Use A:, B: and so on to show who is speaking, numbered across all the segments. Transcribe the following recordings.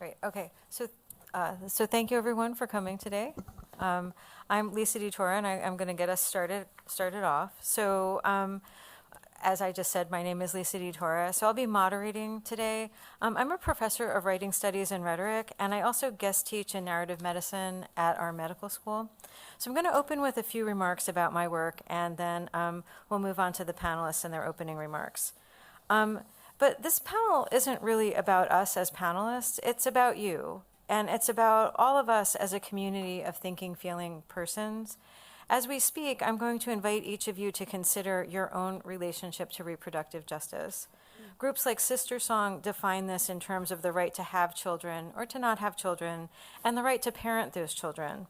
A: Great. Okay. So thank you everyone for coming today. I'm Lisa DiTora, and I'm going to get us started off. So as I just said, my name is Lisa DiTora. So I'll be moderating today. I'm a professor of writing studies and rhetoric, and I also guest teach in narrative medicine at our medical school. So I'm going to open with a few remarks about my work, and then we'll move on to the panelists and their opening remarks. But this panel isn't really about us as panelists, it's about you. And it's about all of us as a community of thinking, feeling persons. As we speak, I'm going to invite each of you to consider your own relationship to reproductive justice. Groups like Sister Song define this in terms of the right to have children or to not have children, and the right to parent those children.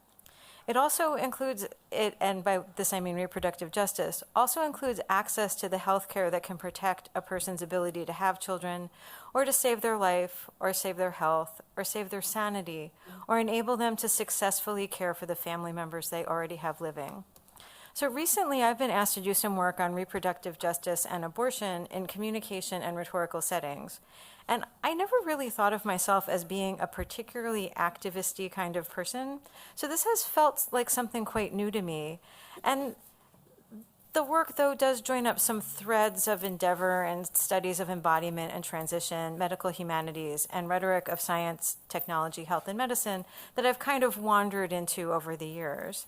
A: It also includes, and by this I mean reproductive justice, also includes access to the health care that can protect a person's ability to have children, or to save their life, or save their health, or save their sanity, or enable them to successfully care for the family members they already have living. So recently I've been asked to do some work on reproductive justice and abortion in communication and rhetorical settings. And I never really thought of myself as being a particularly activist-y kind of person. So this has felt like something quite new to me. And the work, though, does join up some threads of endeavor and studies of embodiment and transition, medical humanities, and rhetoric of science, technology, health, and medicine that I've kind of wandered into over the years.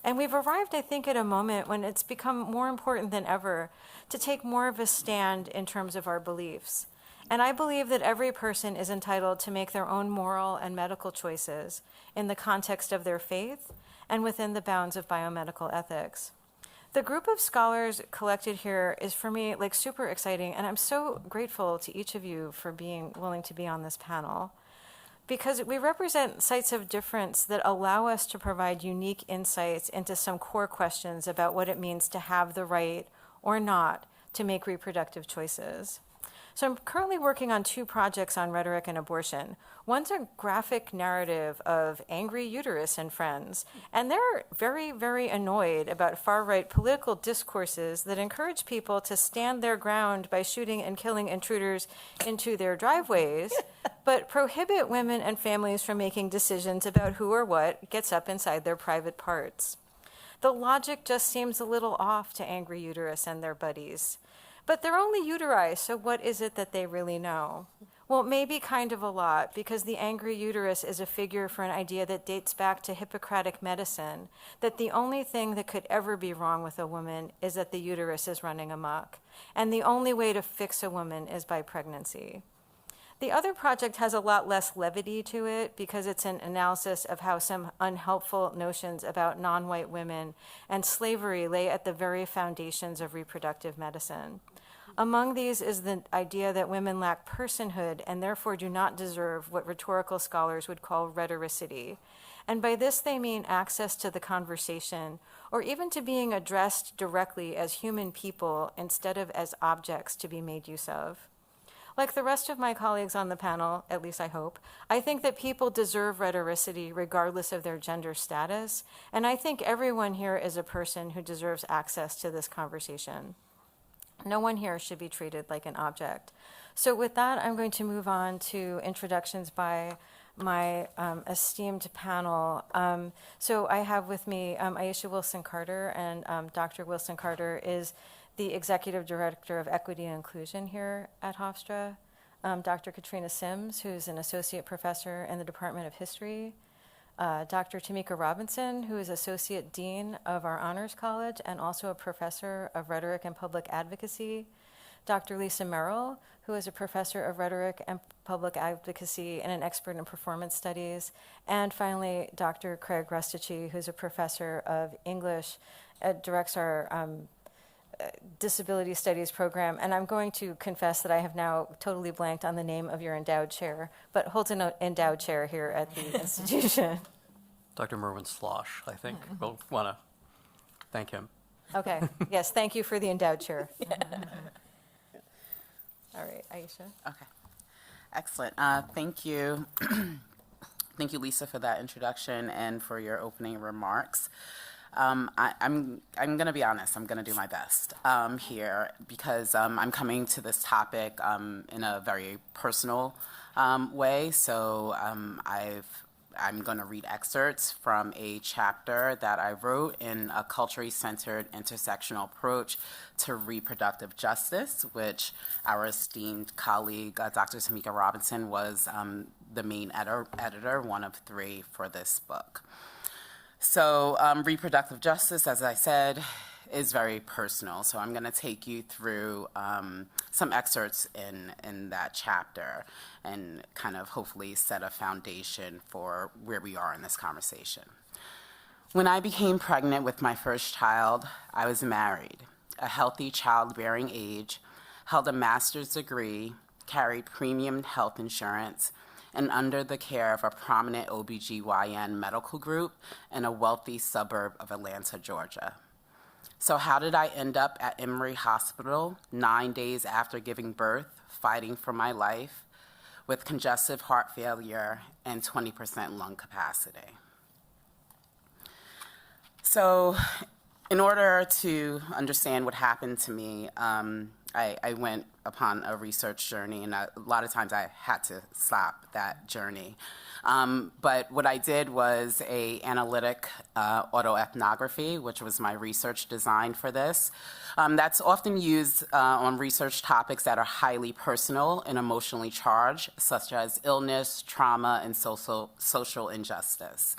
A: And we've arrived, I think, at a moment when it's become more important than ever to take more of a stand in terms of our beliefs. And I believe that every person is entitled to make their own moral and medical choices in the context of their faith and within the bounds of biomedical ethics. The group of scholars collected here is, for me, like super exciting, and I'm so grateful to each of you for being willing to be on this panel, because we represent sites of difference that allow us to provide unique insights into some core questions about what it means to have the right or not to make reproductive choices. So I'm currently working on two projects on rhetoric and abortion. One's a graphic narrative of angry uterus and friends, and they're very, very annoyed about far-right political discourses that encourage people to stand their ground by shooting and killing intruders into their driveways, but prohibit women and families from making decisions about who or what gets up inside their private parts. The logic just seems a little off to angry uterus and their buddies. But they're only uteri, so what is it that they really know? Well, maybe kind of a lot, because the angry uterus is a figure for an idea that dates back to Hippocratic medicine, that the only thing that could ever be wrong with a woman is that the uterus is running amok, and the only way to fix a woman is by pregnancy. The other project has a lot less levity to it because it's an analysis of how some unhelpful notions about non-white women and slavery lay at the very foundations of reproductive medicine. Among these is the idea that women lack personhood and therefore do not deserve what rhetorical scholars would call rhetoricity. And by this they mean access to the conversation, or even to being addressed directly as human people instead of as objects to be made use of. Like the rest of my colleagues on the panel, at least I hope, I think that people deserve rhetoricity regardless of their gender status, and I think everyone here is a person who deserves access to this conversation. No one here should be treated like an object. So with that, I'm going to move on to introductions by my esteemed panel. So I have with me Aisha Wilson-Carter, and Dr. Wilson-Carter is the Executive Director of Equity and Inclusion here at Hofstra, Dr. Katrina Sims, who's an Associate Professor in the Department of History, Dr. Tamika Robinson, who is Associate Dean of our Honors College and also a Professor of Rhetoric and Public Advocacy, Dr. Lisa Merrill, who is a Professor of Rhetoric and Public Advocacy and an expert in performance studies, and finally, Dr. Craig Rustici, who's a Professor of English, directs our Disability Studies program, and I'm going to confess that I have now totally blanked on the name of your endowed chair, but holds an endowed chair here at the institution.
B: Dr. Merwin Slosh, I think. We'll want to thank him.
A: Okay, yes, thank you for the endowed chair. All right, Aisha.
C: Okay, excellent. Thank you. Thank you, Lisa, for that introduction and for your opening remarks. I'm going to be honest. I'm going to do my best here because I'm coming to this topic in a very personal way. So I'm going to read excerpts from a chapter that I wrote in A Culturally Centered Intersectional Approach to Reproductive Justice, which our esteemed colleague, Dr. Tamika Robinson, was the main editor, one of three for this book. So reproductive justice, as I said, is very personal. So I'm going to take you through some excerpts in that chapter and kind of hopefully set a foundation for where we are in this conversation. When I became pregnant with my first child, I was married, a healthy childbearing age, held a master's degree, carried premium health insurance, and under the care of a prominent OBGYN medical group in a wealthy suburb of Atlanta, Georgia. So how did I end up at Emory Hospital 9 days after giving birth, fighting for my life, with congestive heart failure and 20% lung capacity? So in order to understand what happened to me, I went upon a research journey, and a lot of times I had to stop that journey. But what I did was a analytic autoethnography, which was my research design for this. That's often used on research topics that are highly personal and emotionally charged, such as illness, trauma, and social injustice.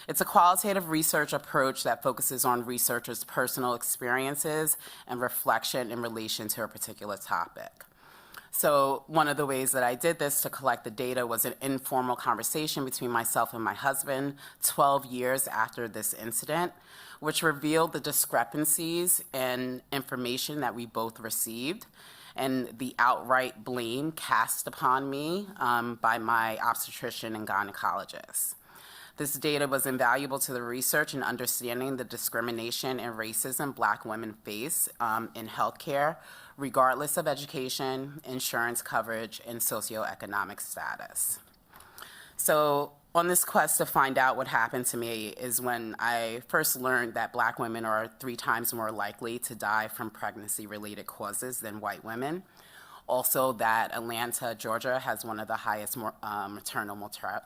C: It's a qualitative research approach that focuses on researchers' personal experiences and reflection in relation to a particular topic. So one of the ways that I did this to collect the data was an informal conversation between myself and my husband 12 years after this incident, which revealed the discrepancies in information that we both received and the outright blame cast upon me by my obstetrician and gynecologist. This data was invaluable to the research in understanding the discrimination and racism Black women face in healthcare, regardless of education, insurance coverage, and socioeconomic status. So on this quest to find out what happened to me is when I first learned that Black women are 3 times more likely to die from pregnancy-related causes than white women. Also that Atlanta, Georgia has one of the highest maternal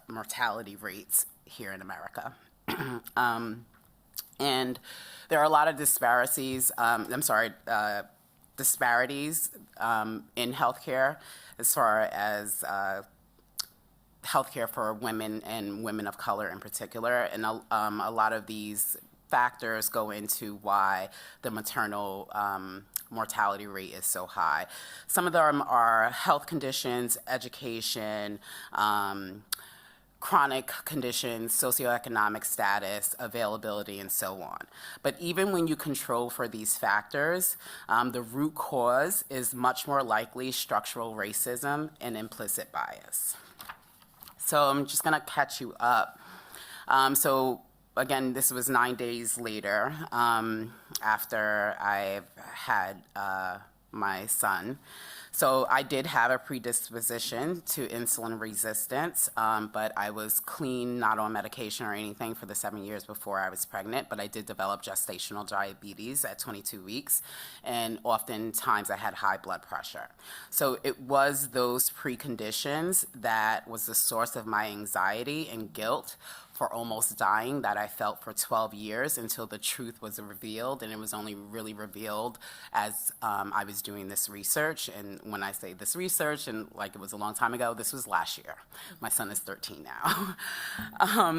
C: mortality rates here in America. And there are a lot of disparities in healthcare as far as healthcare for women and women of color in particular. And a lot of these factors go into why the maternal mortality rate is so high. Some of them are health conditions, education, chronic conditions, socioeconomic status, availability, and so on. But even when you control for these factors, the root cause is much more likely structural racism and implicit bias. So I'm just gonna catch you up. So again, this was 9 days later after I had my son. So I did have a predisposition to insulin resistance, but I was clean, not on medication or anything for the 7 years before I was pregnant, but I did develop gestational diabetes at 22 weeks, and oftentimes I had high blood pressure. So it was those preconditions that was the source of my anxiety and guilt for almost dying that I felt for 12 years until the truth was revealed, and it was only really revealed as I was doing this research. And when I say this research, and like it was a long time ago, this was last year. My son is 13 now.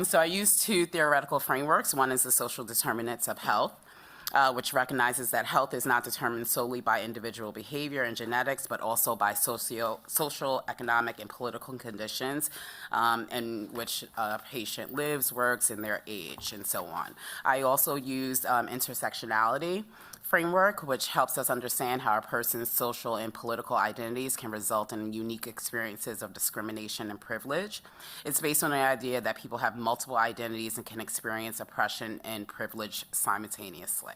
C: So I used 2 theoretical frameworks. One is the social determinants of health, which recognizes that health is not determined solely by individual behavior and genetics, but also by social, economic, and political conditions in which a patient lives, works, and their age, and so on. I also used intersectionality framework, which helps us understand how a person's social and political identities can result in unique experiences of discrimination and privilege. It's based on the idea that people have multiple identities and can experience oppression and privilege simultaneously.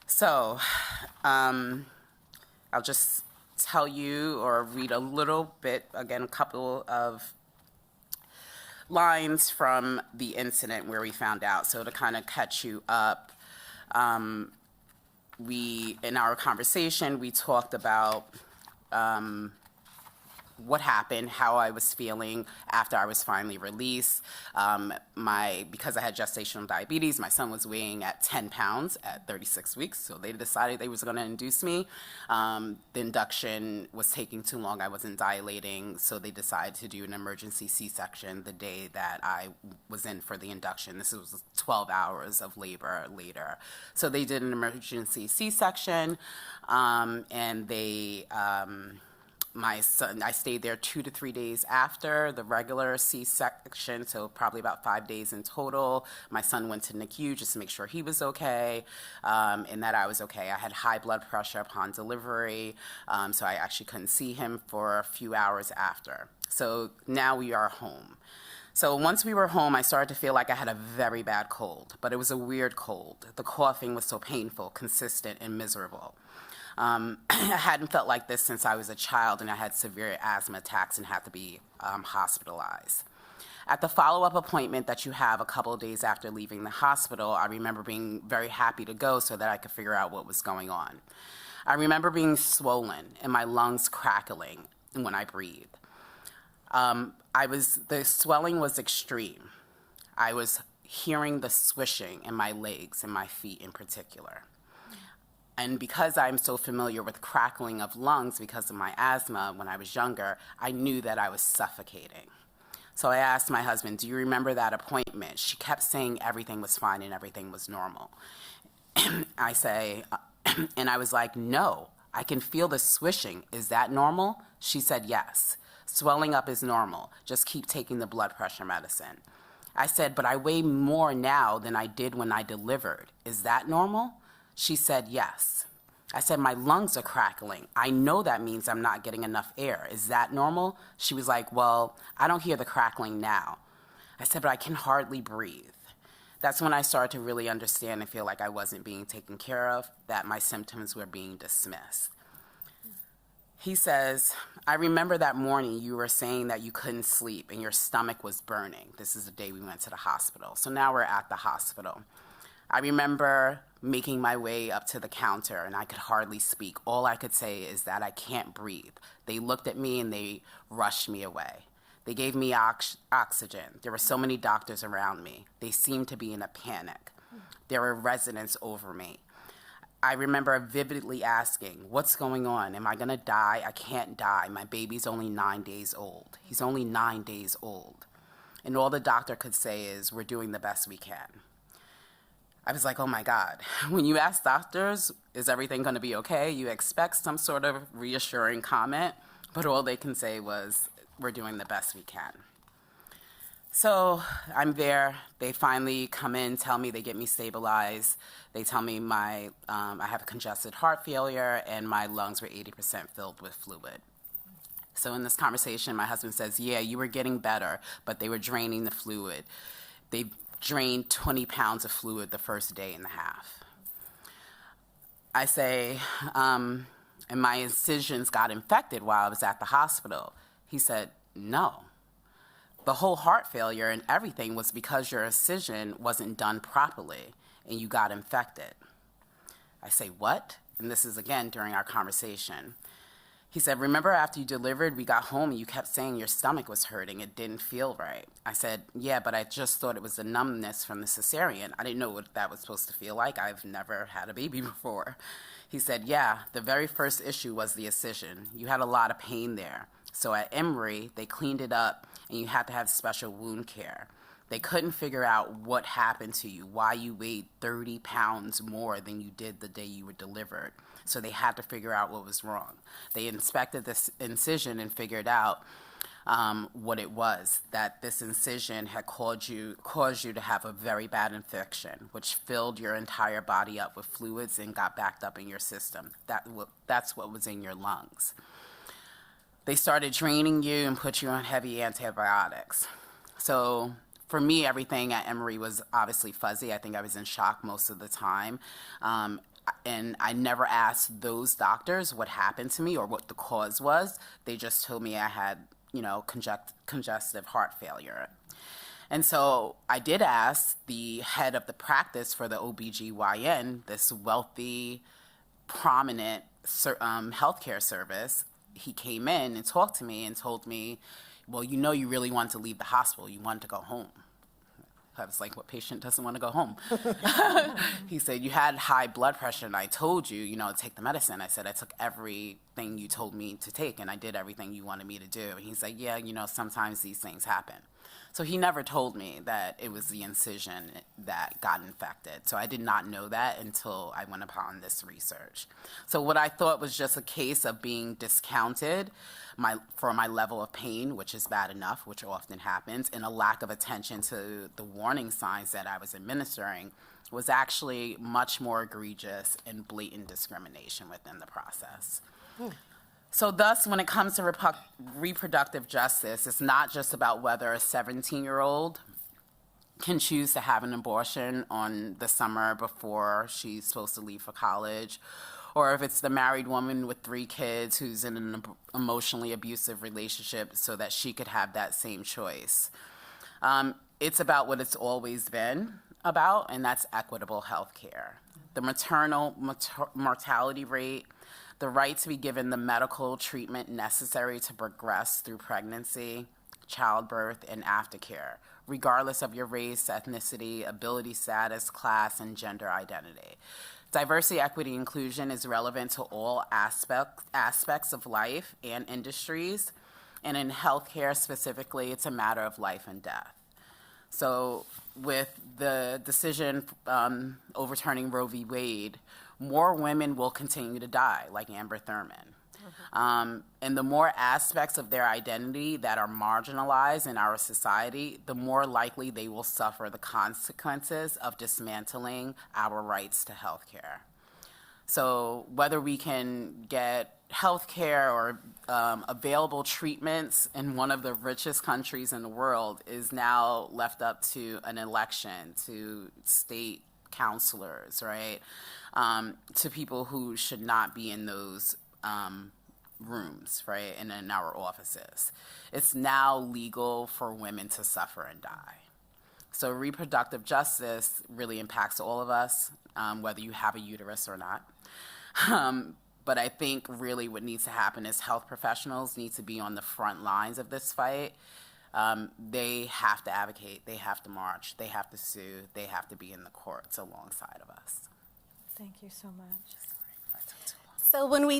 C: So I'll just tell you or read a little bit, again, a couple of lines from the incident where we found out. So to kind of catch you up, in our conversation, we talked about what happened, how I was feeling after I was finally released. Because I had gestational diabetes, my son was weighing at 10 pounds at 36 weeks, so they decided they was going to induce me. The induction was taking too long. I wasn't dilating, so they decided to do an emergency C-section the day that I was in for the induction. This was 12 hours of labor later. So they did an emergency C-section, and my son, I stayed there 2 to 3 days after the regular C-section, so probably about 5 days in total. My son went to NICU just to make sure he was okay, and that I was okay. I had high blood pressure upon delivery, so I actually couldn't see him for a few hours after. So now we are home. So once we were home, I started to feel like I had a very bad cold, but it was a weird cold. The coughing was so painful, consistent, and miserable. I hadn't felt like this since I was a child, and I had severe asthma attacks and had to be hospitalized. At the follow-up appointment that you have a couple of days after leaving the hospital, I remember being very happy to go so that I could figure out what was going on. I remember being swollen and my lungs crackling when I breathed. The swelling was extreme. I was hearing the swishing in my legs and my feet in particular. And because I'm so familiar with crackling of lungs because of my asthma when I was younger, I knew that I was suffocating. So I asked my husband, do you remember that appointment? She kept saying everything was fine and everything was normal. And I was like, no, I can feel the swishing. Is that normal? She said, yes. Swelling up is normal. Just keep taking the blood pressure medicine. I said, but I weigh more now than I did when I delivered. Is that normal? She said, yes. I said, my lungs are crackling. I know that means I'm not getting enough air. Is that normal? She was like, well, I don't hear the crackling now. I said, but I can hardly breathe. That's when I started to really understand and feel like I wasn't being taken care of, that my symptoms were being dismissed. He says, I remember that morning you were saying that you couldn't sleep and your stomach was burning. This is the day we went to the hospital. So now we're at the hospital. I remember making my way up to the counter, and I could hardly speak. All I could say is that I can't breathe. They looked at me, and they rushed me away. They gave me oxygen. There were so many doctors around me. They seemed to be in a panic. There were residents over me. I remember vividly asking, what's going on? Am I going to die? I can't die. My baby's only 9 days old. He's only 9 days old. And all the doctor could say is, we're doing the best we can. I was like, oh my God. When you ask doctors, is everything going to be okay? You expect some sort of reassuring comment, but all they can say was, we're doing the best we can. So I'm there. They finally come in, tell me, they get me stabilized. They tell me I have congested heart failure and my lungs were 80% filled with fluid. So in this conversation, my husband says, yeah, you were getting better, but they were draining the fluid. They drained 20 pounds of fluid the first day and a half. I say, and my incisions got infected while I was at the hospital. He said, no. The whole heart failure and everything was because your incision wasn't done properly and you got infected. I say, what? And this is again during our conversation. He said, remember after you delivered, we got home and you kept saying your stomach was hurting. It didn't feel right. I said, yeah, but I just thought it was the numbness from the cesarean. I didn't know what that was supposed to feel like. I've never had a baby before. He said, yeah, the very first issue was the incision. You had a lot of pain there. So at Emory, they cleaned it up and you had to have special wound care. They couldn't figure out what happened to you, why you weighed 30 pounds more than you did the day you were delivered. So they had to figure out what was wrong. They inspected this incision and figured out what it was, that this incision had caused you to have a very bad infection, which filled your entire body up with fluids and got backed up in your system. That's what was in your lungs. They started draining you and put you on heavy antibiotics. So for me, everything at Emory was obviously fuzzy. I think I was in shock most of the time. And I never asked those doctors what happened to me or what the cause was. They just told me I had, congestive heart failure. And so I did ask the head of the practice for the OBGYN, this wealthy, prominent healthcare service. he came in and talked to me and told me, well, you really wanted to leave the hospital. You wanted to go home. I was like, what patient doesn't want to go home? He said, you had high blood pressure, and I told you, to take the medicine. I said, I took everything you told me to take, and I did everything you wanted me to do. And he's like, yeah, sometimes these things happen. So he never told me that it was the incision that got infected. So I did not know that until I went upon this research. So what I thought was just a case of being discounted for my level of pain, which is bad enough, which often happens, and a lack of attention to the warning signs that I was administering was actually much more egregious and blatant discrimination within the process. So thus, when it comes to reproductive justice, it's not just about whether a 17-year-old can choose to have an abortion on the summer before she's supposed to leave for college, or if it's the married woman with 3 kids who's in an emotionally abusive relationship so that she could have that same choice. It's about what it's always been about, and that's equitable health care. The maternal mortality rate, the right to be given the medical treatment necessary to progress through pregnancy, childbirth, and aftercare, regardless of your race, ethnicity, ability status, class, and gender identity. Diversity, equity, inclusion is relevant to all aspects of life and industries, and in healthcare specifically, it's a matter of life and death. So with the decision overturning Roe v. Wade, more women will continue to die, like Amber Thurman. And the more aspects of their identity that are marginalized in our society, the more likely they will suffer the consequences of dismantling our rights to health care. So whether we can get health care or available treatments in one of the richest countries in the world is now left up to an election, to state counselors, right? To people who should not be in those rooms, right, and in our offices. It's now legal for women to suffer and die. So reproductive justice really impacts all of us, whether you have a uterus or not. But I think really what needs to happen is health professionals need to be on the front lines of this fight. They have to advocate, they have to march, they have to sue, they have to be in the courts alongside of us.
A: Thank you so much.
C: Sorry, I took too long.
D: So when we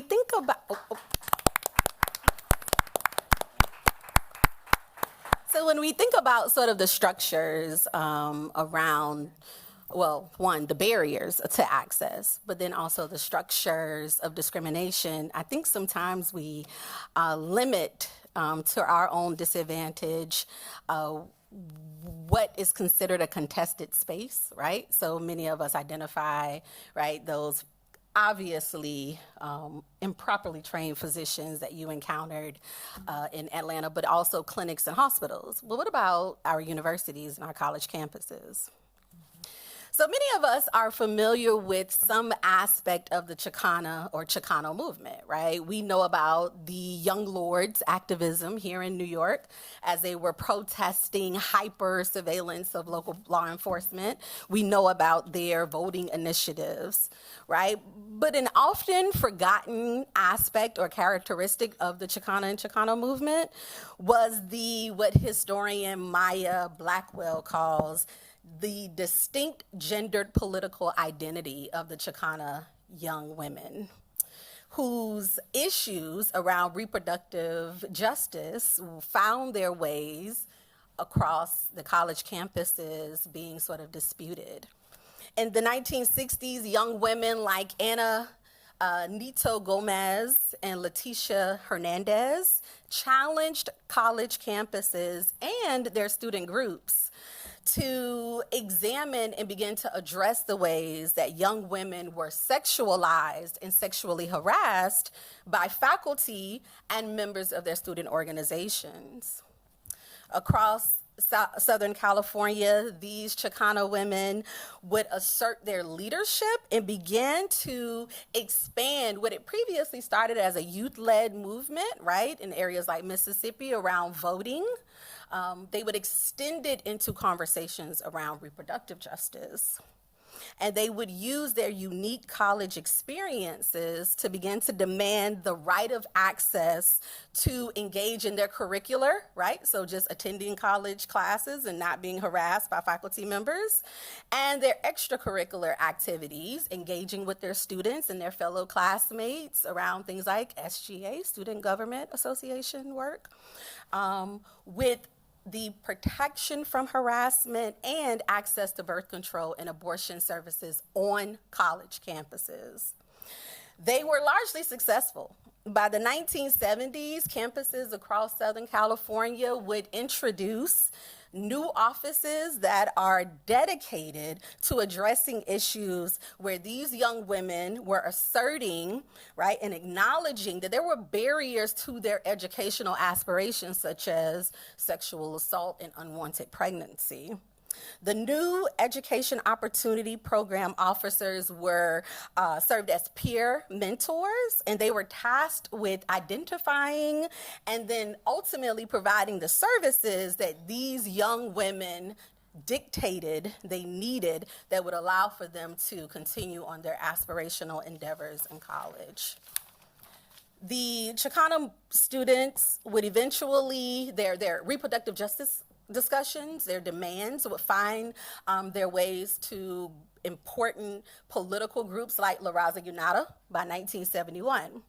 D: think about sort of the structures around, well, one, the barriers to access, but then also the structures of discrimination, I think sometimes we limit to our own disadvantage what is considered a contested space, right? So many of us identify, right, those obviously improperly trained physicians that you encountered in Atlanta, but also clinics and hospitals. Well, what about our universities and our college campuses? So many of us are familiar with some aspect of the Chicana or Chicano movement, right? We know about the Young Lords activism here in New York as they were protesting hyper surveillance of local law enforcement. We know about their voting initiatives, right? But an often forgotten aspect or characteristic of the Chicana and Chicano movement was what historian Maya Blackwell calls the distinct gendered political identity of the Chicana young women, whose issues around reproductive justice found their ways across the college campuses being sort of disputed. In the 1960s, young women like Ana Nito Gomez and Leticia Hernandez challenged college campuses and their student groups to examine and begin to address the ways that young women were sexualized and sexually harassed by faculty and members of their student organizations. Across Southern California, these Chicano women would assert their leadership and began to expand what it previously started as a youth-led movement, right, in areas like Mississippi around voting. They would extend it into conversations around reproductive justice. And they would use their unique college experiences to begin to demand the right of access to engage in their curricular, right? So just attending college classes and not being harassed by faculty members, and their extracurricular activities, engaging with their students and their fellow classmates around things like SGA, Student Government Association work, with the protection from harassment and access to birth control and abortion services on college campuses. They were largely successful. By the 1970s, campuses across Southern California would introduce new offices that are dedicated to addressing issues where these young women were asserting, right, and acknowledging that there were barriers to their educational aspirations, such as sexual assault and unwanted pregnancy. The new Education Opportunity Program officers were served as peer mentors, and they were tasked with identifying and then ultimately providing the services that these young women dictated they needed that would allow for them to continue on their aspirational endeavors in college. The Chicano students would eventually, their reproductive justice discussions, their demands would find their ways to important political groups like La Raza Unida by 1971.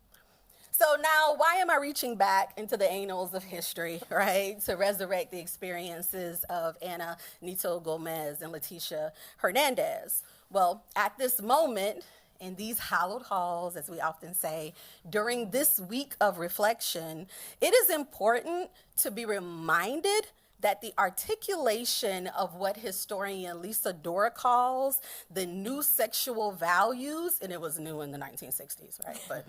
D: So now, why am I reaching back into the annals of history, right, to resurrect the experiences of Ana Nito Gomez and Leticia Hernandez? Well, at this moment, in these hallowed halls, as we often say, during this week of reflection, it is important to be reminded that the articulation of what historian Lisa Dora calls the new sexual values, and it was new in the 1960s, right, but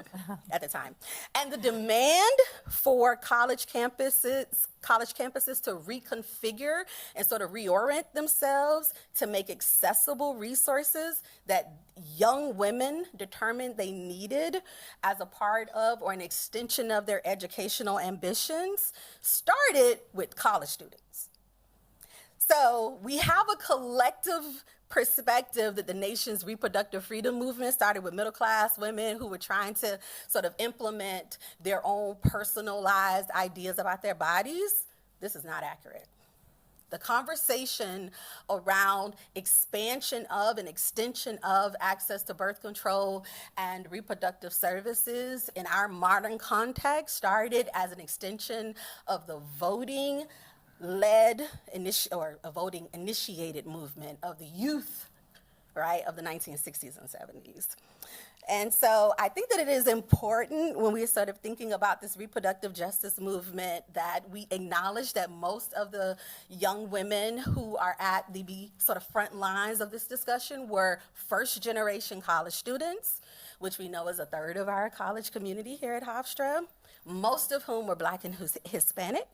D: at the time, and the demand for college campuses to reconfigure and sort of reorient themselves to make accessible resources that young women determined they needed as a part of or an extension of their educational ambitions started with college students. So we have a collective perspective that the nation's reproductive freedom movement started with middle-class women who were trying to sort of implement their own personalized ideas about their bodies. This is not accurate. The conversation around expansion of and extension of access to birth control and reproductive services in our modern context started as an extension of the voting-led or a voting-initiated movement of the youth, right, of the 1960s and 70s. And so I think that it is important when we're sort of thinking about this reproductive justice movement that we acknowledge that most of the young women who are at the sort of front lines of this discussion were first-generation college students, which we know is a third of our college community here at Hofstra, most of whom were Black and Hispanic,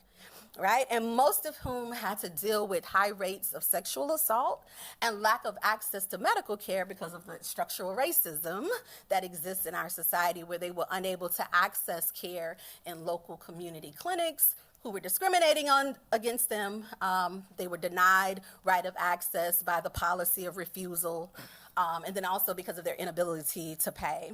D: right? And most of whom had to deal with high rates of sexual assault and lack of access to medical care because of the structural racism that exists in our society, where they were unable to access care in local community clinics who were discriminating against them. They were denied right of access by the policy of refusal, and then also because of their inability to pay.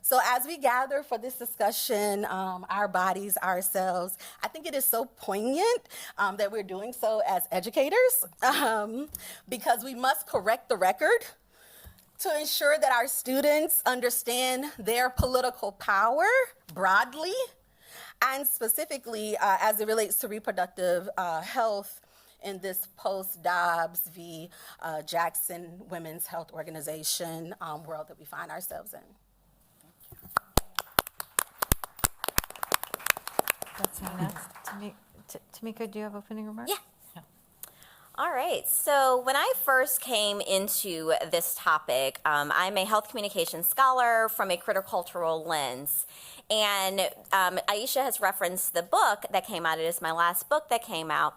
D: So as we gather for this discussion, our bodies, ourselves, I think it is so poignant that we're doing so as educators, because we must correct the record to ensure that our students understand their political power broadly, and specifically as it relates to reproductive health in this post-Dobbs v. Jackson Women's Health Organization world that we find ourselves in.
A: That's next. Tamika, do you have opening remarks?
E: Yeah. All right. So when I first came into this topic, I'm a health communication scholar from a critical lens. And Aisha has referenced the book that came out. It is my last book that came out.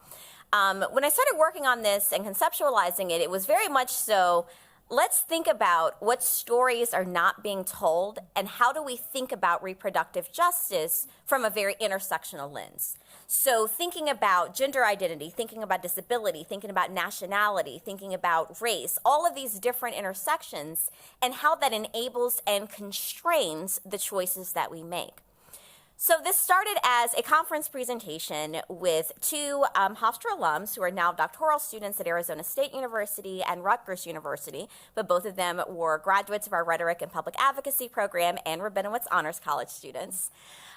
E: When I started working on this and conceptualizing it, it was very much so let's think about what stories are not being told and how do we think about reproductive justice from a very intersectional lens. So thinking about gender identity, thinking about disability, thinking about nationality, thinking about race, all of these different intersections and how that enables and constrains the choices that we make. So this started as a conference presentation with two Hofstra alums who are now doctoral students at Arizona State University and Rutgers University, but both of them were graduates of our Rhetoric and Public Advocacy program and Rabinowitz Honors College students,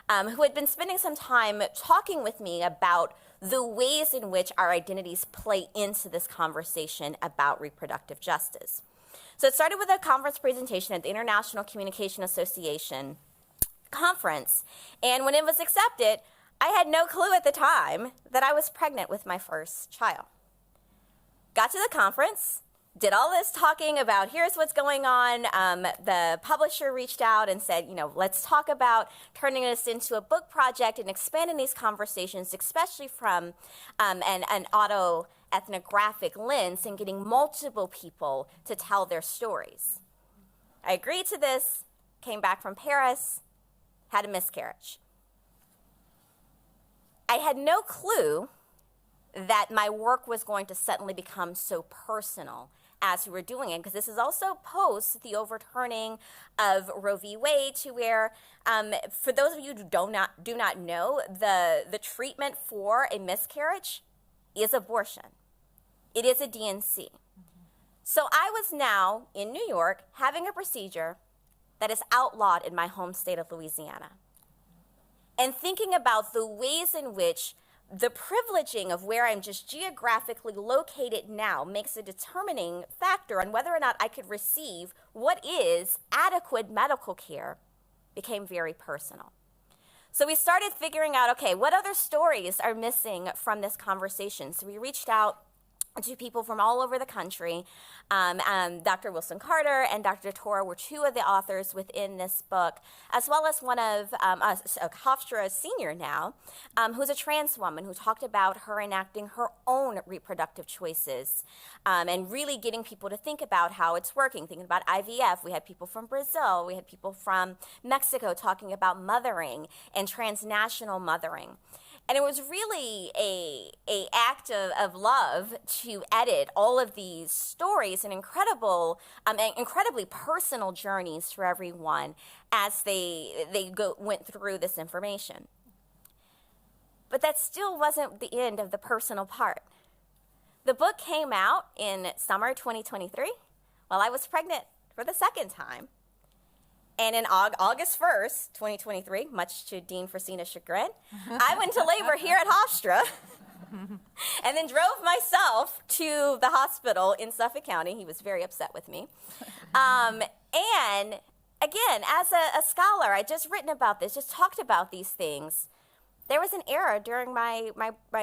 E: who had been spending some time talking with me about the ways in which our identities play into this conversation about reproductive justice. So it started with a conference presentation at the International Communication Association conference, and when it was accepted, I had no clue at the time that I was pregnant with my first child. Got to the conference, did all this talking about here's what's going on. The publisher reached out and said, let's talk about turning this into a book project and expanding these conversations, especially from an autoethnographic lens and getting multiple people to tell their stories. I agreed to this, came back from Paris, had a miscarriage. I had no clue that my work was going to suddenly become so personal as we were doing it, because this is also post the overturning of Roe v. Wade, to where, for those of you who do not know, the treatment for a miscarriage is abortion. It is a DNC. So I was now in New York having a procedure that is outlawed in my home state of Louisiana. And thinking about the ways in which the privileging of where I'm just geographically located now makes a determining factor on whether or not I could receive what is adequate medical care became very personal. So we started figuring out, okay, what other stories are missing from this conversation? So we reached out to people from all over the country. Dr. Wilson Carter and Dr. Tora were two of the authors within this book, as well as one of Hofstra senior now, who's a trans woman who talked about her enacting her own reproductive choices and really getting people to think about how it's working, thinking about IVF. We had people from Brazil, we had people from Mexico talking about mothering and transnational mothering. And it was really a act of love to edit all of these stories and incredibly personal journeys for everyone as they went through this information. But that still wasn't the end of the personal part. The book came out in summer 2023 while I was pregnant for the second time. And in August 1st, 2023, much to Dean Frasina's chagrin, I went to labor here at Hofstra and then drove myself to the hospital in Suffolk County. He was very upset with me. And again, as a scholar, I just written about this, just talked about these things. There was an error during my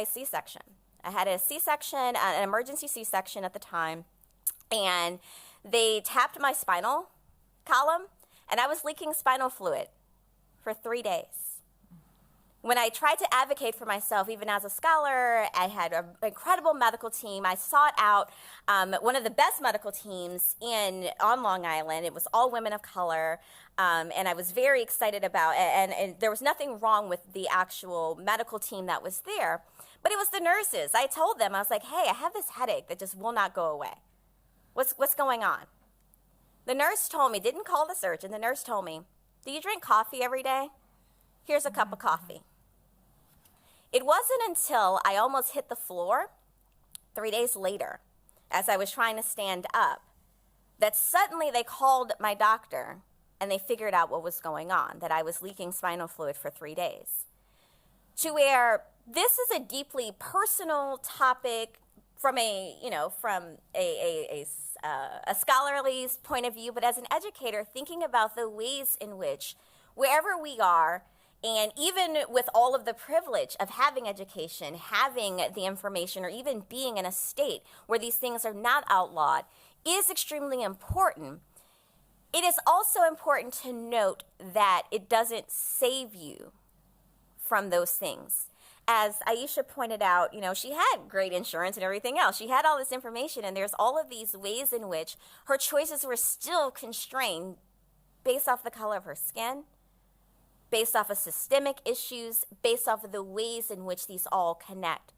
E: C-section. I had a C-section, an emergency C-section at the time, and they tapped my spinal column, and I was leaking spinal fluid for 3 days. When I tried to advocate for myself, even as a scholar, I had an incredible medical team. I sought out one of the best medical teams on Long Island. It was all women of color, and I was very excited about it. And there was nothing wrong with the actual medical team that was there, but it was the nurses. I told them, I was like, hey, I have this headache that just will not go away. What's going on? The nurse told me, didn't call the surgeon, the nurse told me, do you drink coffee every day? Here's a cup of coffee. It wasn't until I almost hit the floor 3 days later, as I was trying to stand up, that suddenly they called my doctor and they figured out what was going on, that I was leaking spinal fluid for 3 days. To where this is a deeply personal topic from a scholarly point of view, but as an educator, thinking about the ways in which wherever we are, and even with all of the privilege of having education, having the information, or even being in a state where these things are not outlawed, is extremely important. It is also important to note that it doesn't save you from those things. as Aisha pointed out, she had great insurance and everything else. She had all this information, and there's all of these ways in which her choices were still constrained based off the color of her skin, based off of systemic issues, based off of the ways in which these all connect.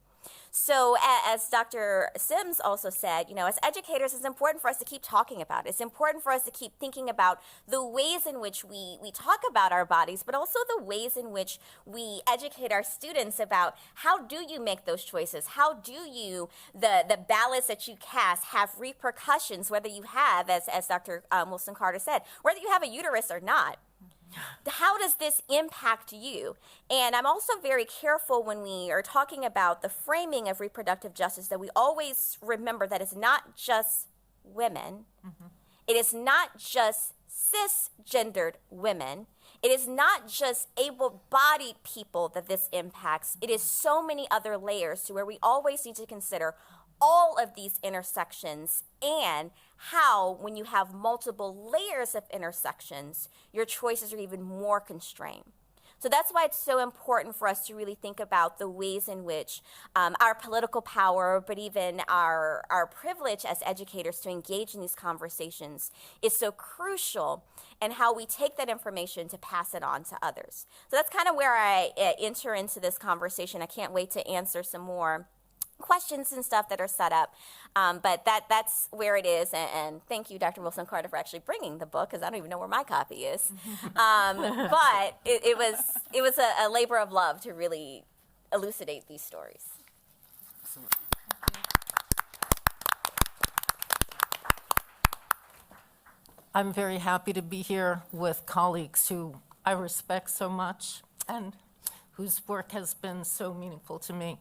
E: So as Dr. Sims also said, as educators, it's important for us to keep talking about it. It's important for us to keep thinking about the ways in which we talk about our bodies, but also the ways in which we educate our students about how do you make those choices? How do you, the ballots that you cast have repercussions, whether you have, as Dr. Wilson Carter said, whether you have a uterus or not. How does this impact you? And I'm also very careful when we are talking about the framing of reproductive justice that we always remember that it's not just women. Mm-hmm. It is not just cisgendered women. It is not just able-bodied people that this impacts. It is so many other layers to where we always need to consider all of these intersections and how, when you have multiple layers of intersections, your choices are even more constrained. So that's why it's so important for us to really think about the ways in which our political power, but even our privilege as educators to engage in these conversations is so crucial, and how we take that information to pass it on to others. So that's kind of where I enter into this conversation. I can't wait to answer some more questions and stuff that are set up, but that's where it is. And thank you, Dr. Wilson Carter, for actually bringing the book, because I don't even know where my copy is. But it was a labor of love to really elucidate these stories.
F: I'm very happy to be here with colleagues who I respect so much and whose work has been so meaningful to me.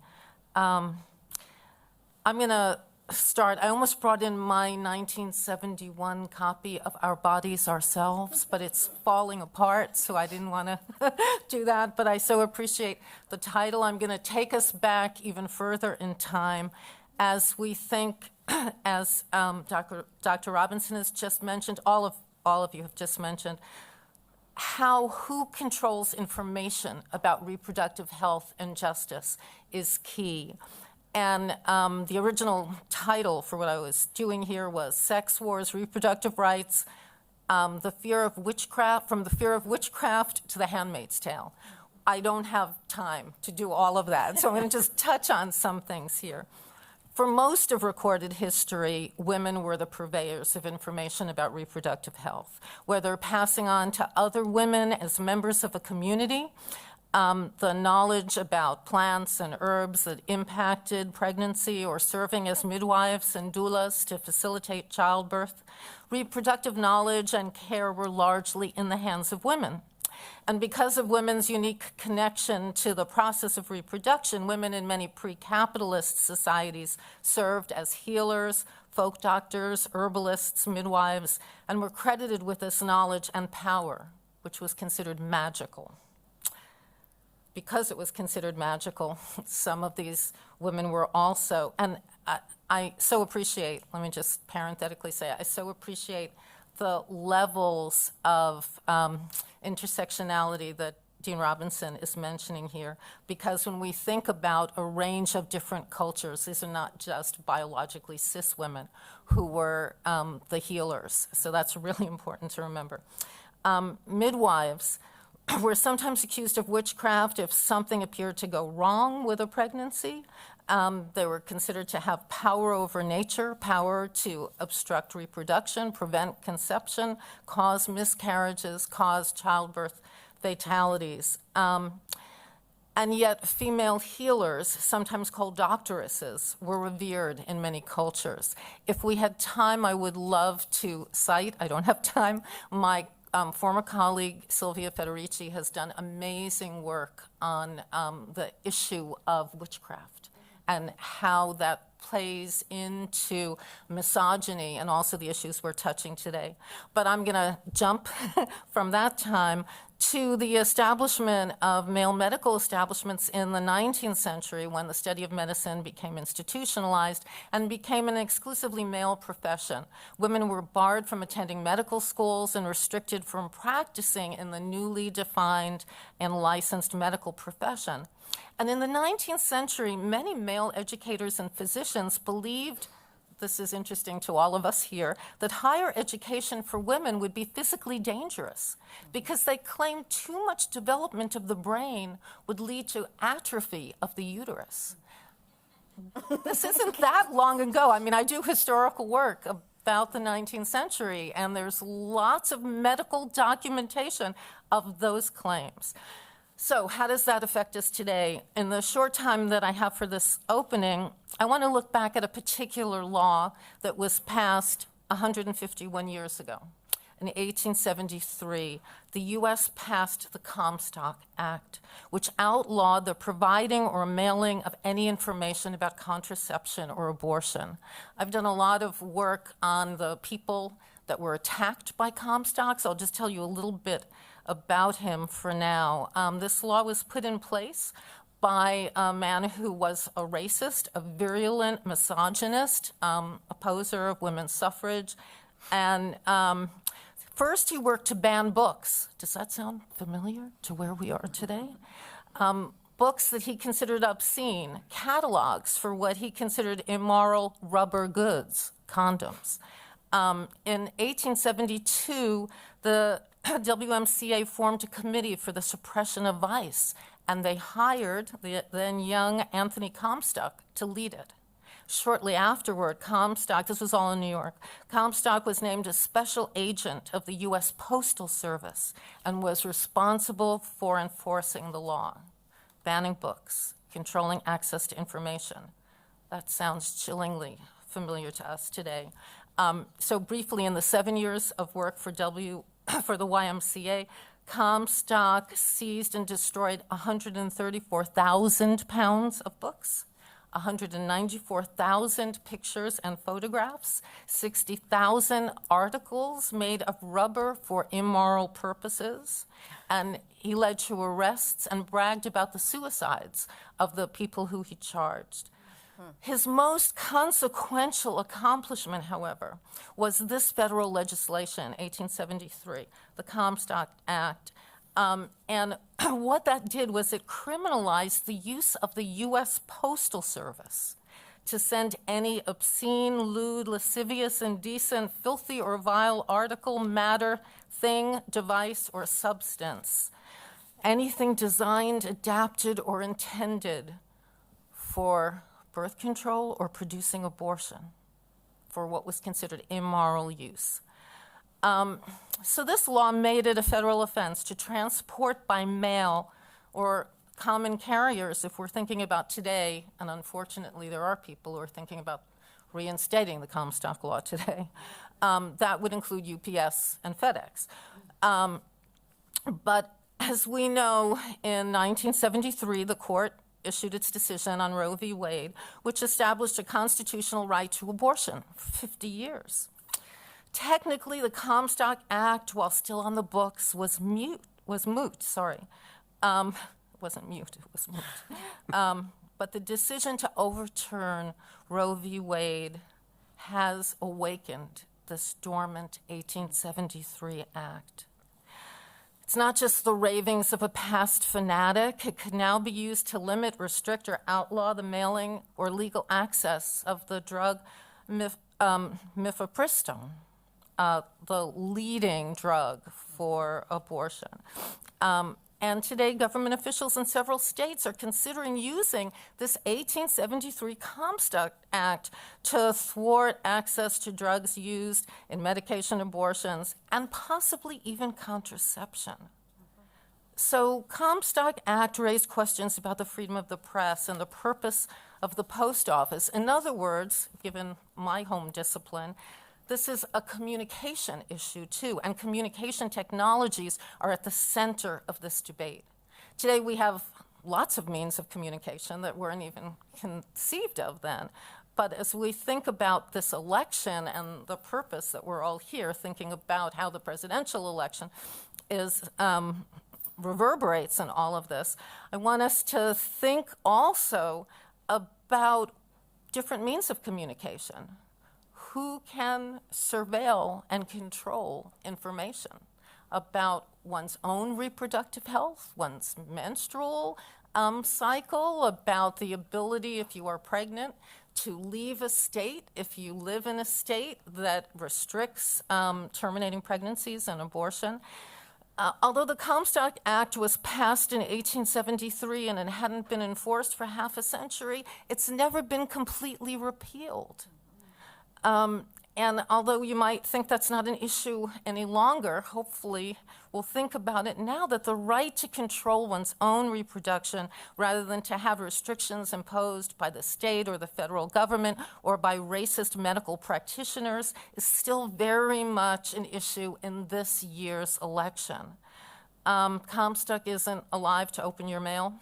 F: I'm going to start. I almost brought in my 1971 copy of Our Bodies, Ourselves, but it's falling apart, so I didn't want to do that. But I so appreciate the title. I'm going to take us back even further in time as we think, as Dr. Robinson has just mentioned, all of you have just mentioned, who controls information about reproductive health and justice is key. And the original title for what I was doing here was Sex Wars, Reproductive Rights, the Fear of Witchcraft, from the Fear of Witchcraft to the Handmaid's Tale. I don't have time to do all of that, so I'm going to just touch on some things here. For most of recorded history, women were the purveyors of information about reproductive health, whether passing on to other women as members of a community, the knowledge about plants and herbs that impacted pregnancy, or serving as midwives and doulas to facilitate childbirth. Reproductive knowledge and care were largely in the hands of women. And because of women's unique connection to the process of reproduction, women in many pre-capitalist societies served as healers, folk doctors, herbalists, midwives, and were credited with this knowledge and power, which was considered magical. Because it was considered magical, some of these women were also, and I so appreciate, let me just parenthetically say, I so appreciate the levels of intersectionality that Dean Robinson is mentioning here, because when we think about a range of different cultures, these are not just biologically cis women who were the healers. So that's really important to remember. Midwives were sometimes accused of witchcraft if something appeared to go wrong with a pregnancy. They were considered to have power over nature, power to obstruct reproduction, prevent conception, cause miscarriages, cause childbirth fatalities. And yet female healers, sometimes called doctoresses, were revered in many cultures. If we had time, I would love to cite, I don't have time, my former colleague Sylvia Federici has done amazing work on the issue of witchcraft and how that plays into misogyny and also the issues we're touching today. But I'm going to jump from that time to the establishment of male medical establishments in the 19th century, when the study of medicine became institutionalized and became an exclusively male profession. Women were barred from attending medical schools and restricted from practicing in the newly defined and licensed medical profession. And in the 19th century, many male educators and physicians believed, this is interesting to all of us here, that higher education for women would be physically dangerous because they claimed too much development of the brain would lead to atrophy of the uterus. This isn't that long ago. I mean, I do historical work about the 19th century, and there's lots of medical documentation of those claims. So how does that affect us today? In the short time that I have for this opening, I want to look back at a particular law that was passed 151 years ago. In 1873, the U.S. passed the Comstock Act, which outlawed the providing or mailing of any information about contraception or abortion. I've done a lot of work on the people that were attacked by Comstock, so I'll just tell you a little bit about him for now. This law was put in place by a man who was a racist, a virulent misogynist, opposer of women's suffrage, and first, he worked to ban books. Does that sound familiar to where we are today? Books that he considered obscene, catalogs for what he considered immoral rubber goods, condoms. In 1872, the WMCA formed a committee for the suppression of vice, and they hired the then young Anthony Comstock to lead it. Shortly afterward, Comstock, this was all in New York, Comstock was named a special agent of the U.S. Postal Service and was responsible for enforcing the law, banning books, controlling access to information. That sounds chillingly familiar to us today. So briefly, in the 7 years of work for the YMCA, Comstock seized and destroyed 134,000 pounds of books, 194,000 pictures and photographs, 60,000 articles made of rubber for immoral purposes, and he led to arrests and bragged about the suicides of the people who he charged. His most consequential accomplishment, however, was this federal legislation, 1873, the Comstock Act. And what that did was it criminalized the use of the U.S. Postal Service to send any obscene, lewd, lascivious, indecent, filthy, or vile article, matter, thing, device, or substance. Anything designed, adapted, or intended for birth control or producing abortion for what was considered immoral use. So this law made it a federal offense to transport by mail or common carriers, if we're thinking about today, and unfortunately there are people who are thinking about reinstating the Comstock law today, that would include UPS and FedEx. But as we know, in 1973, the court issued its decision on Roe v. Wade, which established a constitutional right to abortion for 50 years. Technically, the Comstock Act, while still on the books, was moot. It wasn't mute, it was moot. But the decision to overturn Roe v. Wade has awakened this dormant 1873 Act. It's not just the ravings of a past fanatic. It could now be used to limit, restrict, or outlaw the mailing or legal access of the drug mifepristone, the leading drug for abortion. And today, government officials in several states are considering using this 1873 Comstock Act to thwart access to drugs used in medication abortions and possibly even contraception. So Comstock Act raised questions about the freedom of the press and the purpose of the post office. In other words, given my home discipline, this is a communication issue, too, and communication technologies are at the center of this debate. Today, we have lots of means of communication that weren't even conceived of then. But as we think about this election and the purpose that we're all here thinking about how the presidential election reverberates in all of this, I want us to think also about different means of communication. Who can surveil and control information about one's own reproductive health, one's menstrual cycle about the ability, if you are pregnant, to leave a state if you live in a state that restricts terminating pregnancies and abortion. Although the Comstock Act was passed in 1873 and it hadn't been enforced for half a century, it's never been completely repealed. And although you might think that's not an issue any longer, hopefully we'll think about it now that the right to control one's own reproduction rather than to have restrictions imposed by the state or the federal government or by racist medical practitioners is still very much an issue in this year's election. Comstock isn't alive to open your mail,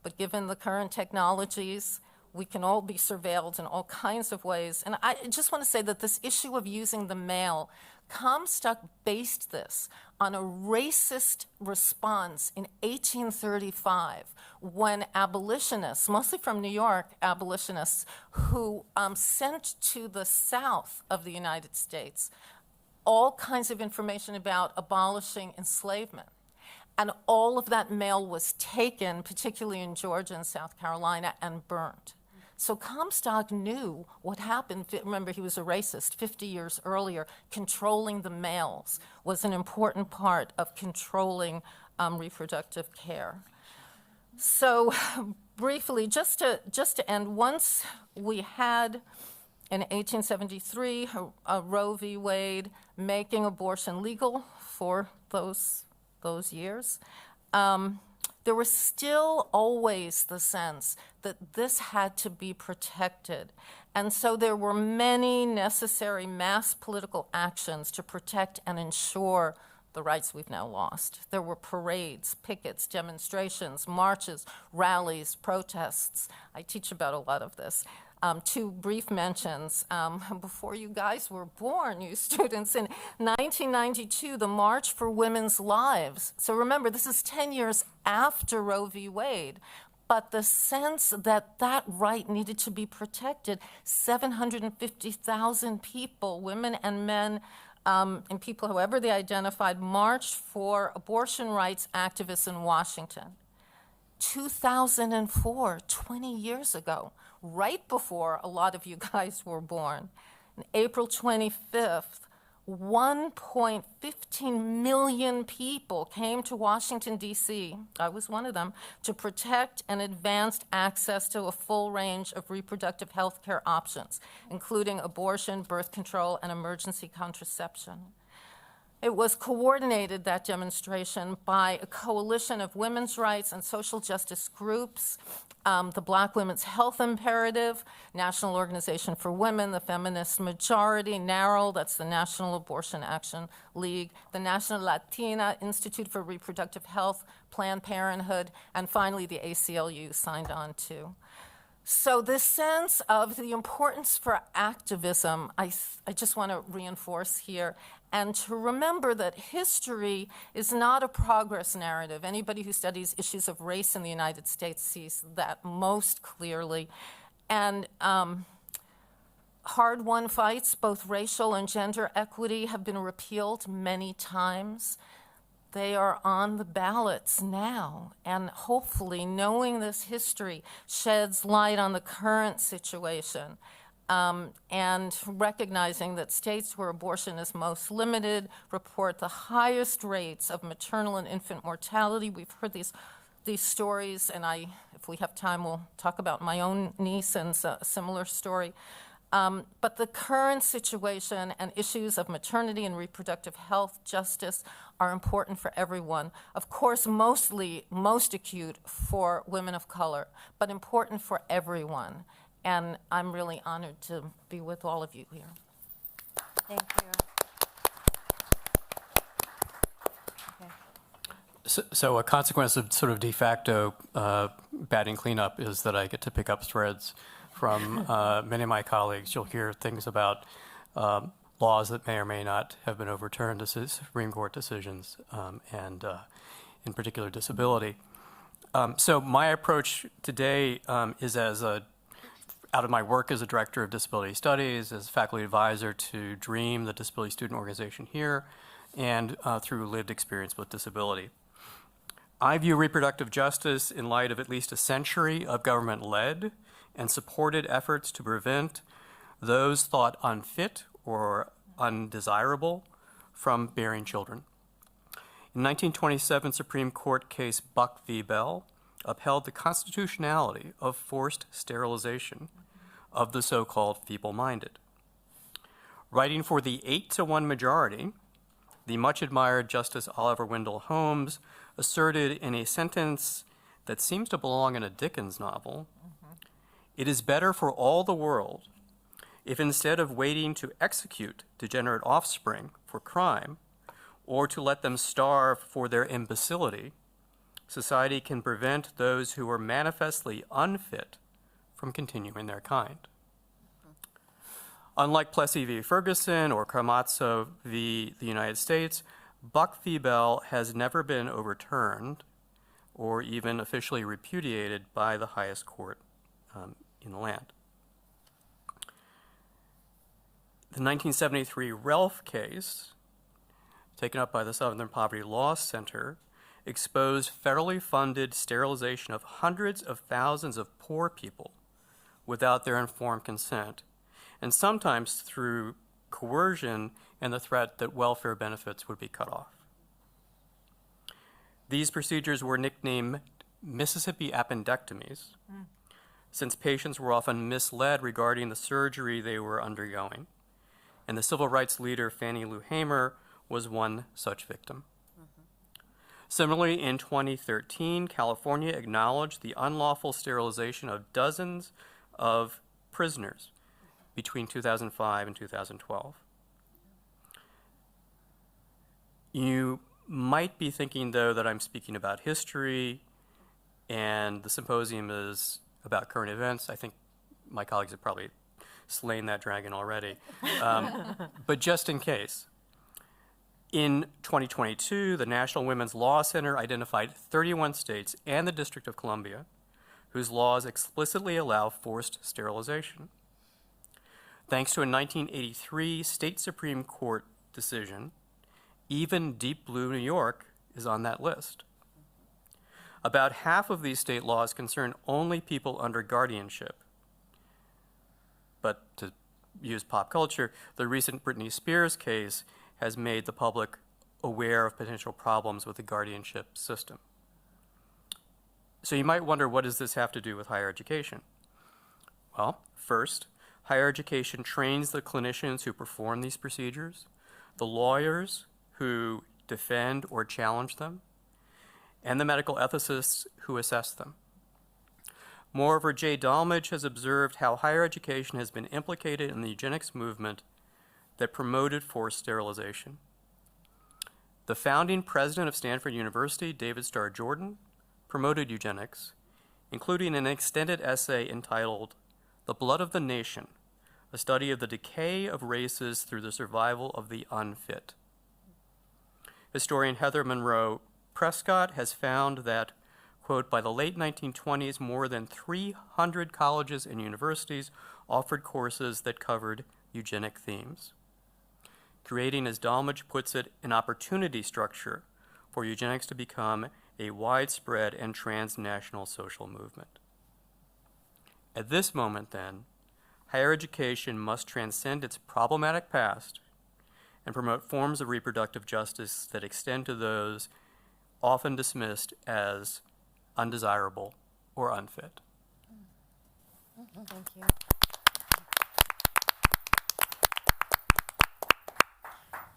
F: but given the current technologies, we can all be surveilled in all kinds of ways. And I just want to say that this issue of using the mail, Comstock based this on a racist response in 1835 when abolitionists, mostly from New York abolitionists, who sent to the south of the United States all kinds of information about abolishing enslavement. And all of that mail was taken, particularly in Georgia and South Carolina, and burned. So Comstock knew what happened. Remember, he was a racist 50 years earlier. Controlling the mails was an important part of controlling reproductive care. So briefly, just to end, once we had in 1873 Roe v. Wade making abortion legal for those years, there was still always the sense that this had to be protected. And so there were many necessary mass political actions to protect and ensure the rights we've now lost. There were parades, pickets, demonstrations, marches, rallies, protests. I teach about a lot of this. Two brief mentions. Before you guys were born, you students, in 1992, the March for Women's Lives. So remember, this is 10 years after Roe v. Wade, but the sense that that right needed to be protected, 750,000 people, women and men, and people, however they identified, marched for abortion rights activists in Washington. 2004, 20 years ago, right before a lot of you guys were born. On April 25th, 1.15 million people came to Washington, D.C., I was one of them, to protect and advance access to a full range of reproductive health care options, including abortion, birth control, and emergency contraception. It was coordinated, that demonstration, by a coalition of women's rights and social justice groups, the Black Women's Health Imperative, National Organization for Women, the Feminist Majority, NARAL, that's the National Abortion Action League, the National Latina Institute for Reproductive Health, Planned Parenthood, and finally the ACLU signed on too. So this sense of the importance for activism, I just want to reinforce here, and to remember that history is not a progress narrative. Anybody who studies issues of race in the United States sees that most clearly. And hard-won fights, both racial and gender equity, have been repealed many times. They are on the ballots now, and hopefully knowing this history sheds light on the current situation, and recognizing that states where abortion is most limited report the highest rates of maternal and infant mortality. We've heard these stories, and if we have time, we'll talk about my own niece and a similar story. But the current situation and issues of maternity and reproductive health justice are important for everyone. Of course, most acute for women of color, but important for everyone. And I'm really honored to be with all of you here.
A: Thank you. Okay.
B: So a consequence of sort of de facto batting cleanup is that I get to pick up threads from many of my colleagues. You'll hear things about laws that may or may not have been overturned, Supreme Court decisions, and in particular disability. So my approach today is out of my work as a director of disability studies, as faculty advisor to DREAM, the disability student organization here, and through lived experience with disability. I view reproductive justice in light of at least a century of government-led and supported efforts to prevent those thought unfit or undesirable from bearing children. In 1927, Supreme Court case Buck v. Bell upheld the constitutionality of forced sterilization of the so-called feeble-minded. Writing for the 8-1 majority, the much-admired Justice Oliver Wendell Holmes asserted in a sentence that seems to belong in a Dickens novel, "It is better for all the world if instead of waiting to execute degenerate offspring for crime or to let them starve for their imbecility, society can prevent those who are manifestly unfit from continuing their kind." Unlike Plessy v. Ferguson or Karamazov v. the United States, Buck v. Bell has never been overturned or even officially repudiated by the highest court in the land. The 1973 Relf case, taken up by the Southern Poverty Law Center, exposed federally funded sterilization of hundreds of thousands of poor people without their informed consent, and sometimes through coercion and the threat that welfare benefits would be cut off. These procedures were nicknamed Mississippi appendectomies, since patients were often misled regarding the surgery they were undergoing, and the civil rights leader Fannie Lou Hamer was one such victim. Similarly, in 2013, California acknowledged the unlawful sterilization of dozens of prisoners between 2005 and 2012. You might be thinking, though, that I'm speaking about history and the symposium is about current events. I think my colleagues have probably slain that dragon already. But just in case, in 2022, the National Women's Law Center identified 31 states and the District of Columbia whose laws explicitly allow forced sterilization. Thanks to a 1983 state Supreme Court decision, even Deep Blue New York is on that list. About half of these state laws concern only people under guardianship. But to use pop culture, the recent Britney Spears case has made the public aware of potential problems with the guardianship system. So you might wonder, what does this have to do with higher education? Well, first, higher education trains the clinicians who perform these procedures, the lawyers who defend or challenge them, and the medical ethicists who assess them. Moreover, Jay Dalmage has observed how higher education has been implicated in the eugenics movement that promoted forced sterilization. The founding president of Stanford University, David Starr Jordan, promoted eugenics, including an extended essay entitled "The Blood of the Nation, a study of the decay of races through the survival of the unfit." Historian Heather Monroe Prescott has found that, quote, by the late 1920s, more than 300 colleges and universities offered courses that covered eugenic themes, creating, as Dalmage puts it, an opportunity structure for eugenics to become a widespread and transnational social movement. At this moment, then, higher education must transcend its problematic past and promote forms of reproductive justice that extend to those often dismissed as undesirable or unfit.
A: Thank you.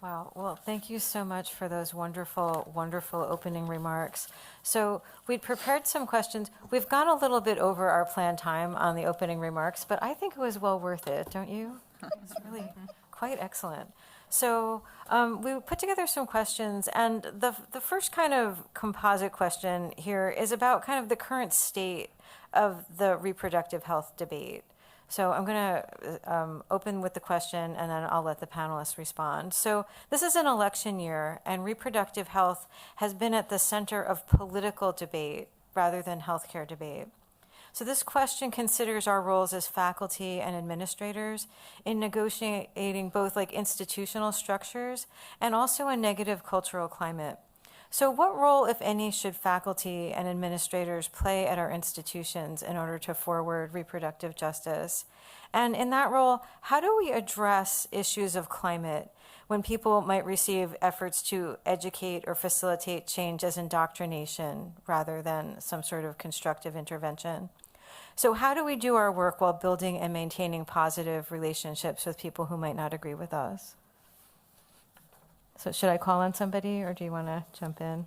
A: Wow. Well, thank you so much for those wonderful, wonderful opening remarks. So we'd prepared some questions. We've gone a little bit over our planned time on the opening remarks, but I think it was well worth it, don't you? It's really quite excellent. So we put together some questions, and the first kind of composite question here is about kind of the current state of the reproductive health debate. So I'm going to open with the question, and then I'll let the panelists respond. So this is an election year, and reproductive health has been at the center of political debate rather than healthcare debate. So this question considers our roles as faculty and administrators in negotiating both like institutional structures and also a negative cultural climate. So what role, if any, should faculty and administrators play at our institutions in order to forward reproductive justice? And in that role, how do we address issues of climate when people might receive efforts to educate or facilitate change as indoctrination rather than some sort of constructive intervention? So how do we do our work while building and maintaining positive relationships with people who might not agree with us? So should I call on somebody, or do you want to jump in?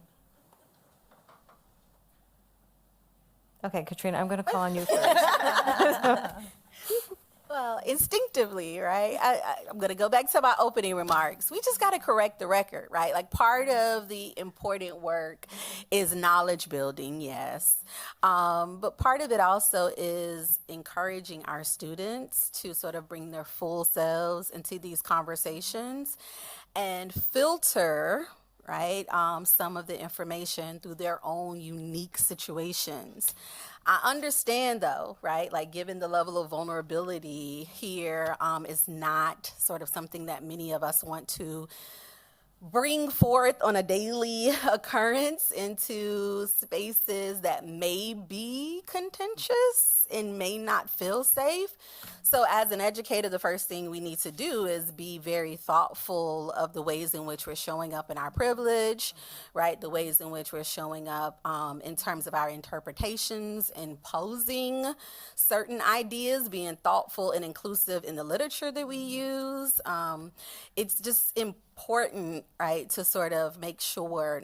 A: Okay, Katrina, I'm going to call on you first.
D: Well, instinctively, right? I'm going to go back to my opening remarks. We just got to correct the record, right? Like, part of the important work is knowledge building, yes. But part of it also is encouraging our students to sort of bring their full selves into these conversations and filter, right, some of the information through their own unique situations. I understand, though, right, like, given the level of vulnerability here is not sort of something that many of us want to bring forth on a daily occurrence into spaces that may be contentious and may not feel safe. So as an educator, the first thing we need to do is be very thoughtful of the ways in which we're showing up in our privilege, right? The ways in which we're showing up in terms of our interpretations and posing certain ideas, being thoughtful and inclusive in the literature that we use. It's just important, right, to sort of make sure,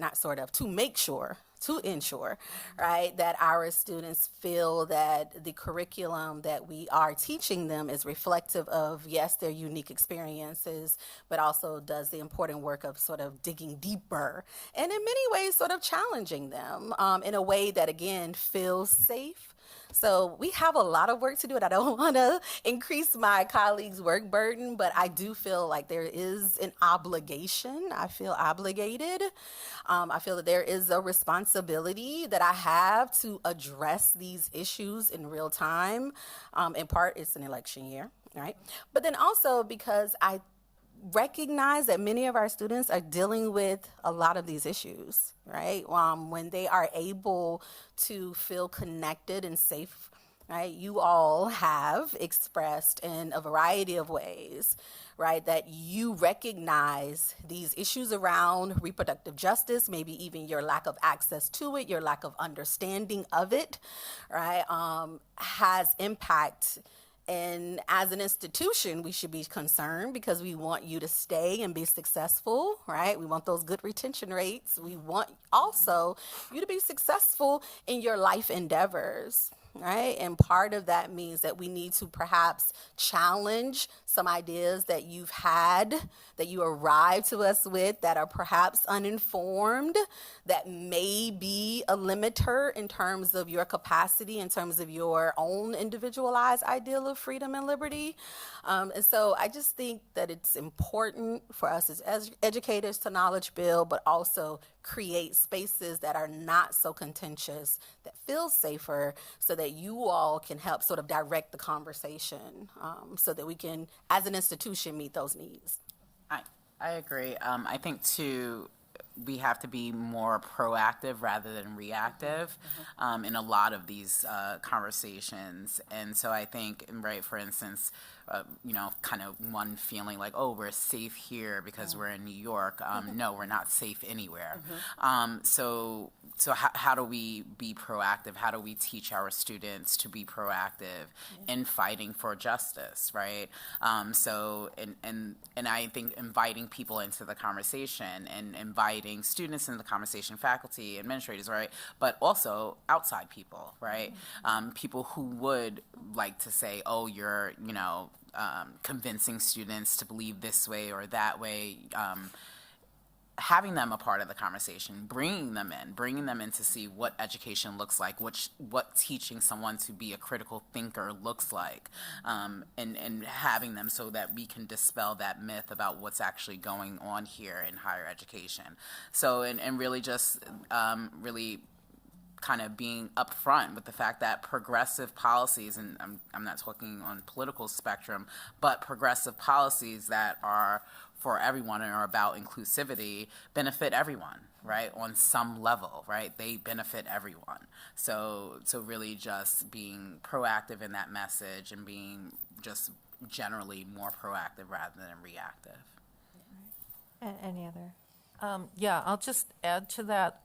D: to ensure, right, that our students feel that the curriculum that we are teaching them is reflective of, yes, their unique experiences, but also does the important work of sort of digging deeper and in many ways sort of challenging them in a way that, again, feels safe. So we have a lot of work to do, and I don't want to increase my colleagues' work burden, but I do feel like there is an obligation. I feel obligated. I feel that there is a responsibility that I have to address these issues in real time. In part, it's an election year, right? But then also because I recognize that many of our students are dealing with a lot of these issues, right? When they are able to feel connected and safe, right? You all have expressed in a variety of ways, right, that you recognize these issues around reproductive justice, maybe even your lack of access to it, your lack of understanding of it, right, has impact. And as an institution, we should be concerned because we want you to stay and be successful, right? We want those good retention rates. We want also you to be successful in your life endeavors, right? And part of that means that we need to perhaps challenge some ideas that you've had, that you arrived to us with, that are perhaps uninformed, that may be a limiter in terms of your capacity, in terms of your own individualized ideal of freedom and liberty. And so I just think that it's important for us as educators to knowledge build, but also create spaces that are not so contentious, that feel safer, so that you all can help sort of direct the conversation, so that we can, as an institution, meet those needs.
C: I agree. I think, too, we have to be more proactive rather than reactive in a lot of these conversations. And so I think, right, for instance, kind of one feeling like, oh, we're safe here because we're in New York. No, we're not safe anywhere. So how do we be proactive? How do we teach our students to be proactive in fighting for justice, right? And I think inviting people into the conversation and inviting students into the conversation, faculty, administrators, right? But also outside people, right? People who would like to say, oh, you're, convincing students to believe this way or that way, having them a part of the conversation, bringing them in to see what education looks like, what teaching someone to be a critical thinker looks like, and having them so that we can dispel that myth about what's actually going on here in higher education. So, and really just really kind of being upfront with the fact that progressive policies, and I'm not talking on political spectrum, but progressive policies that are for everyone and are about inclusivity benefit everyone, right? On some level, right? They benefit everyone. So really just being proactive in that message and being just generally more proactive rather than reactive.
A: Any other?
F: Yeah, I'll just add to that.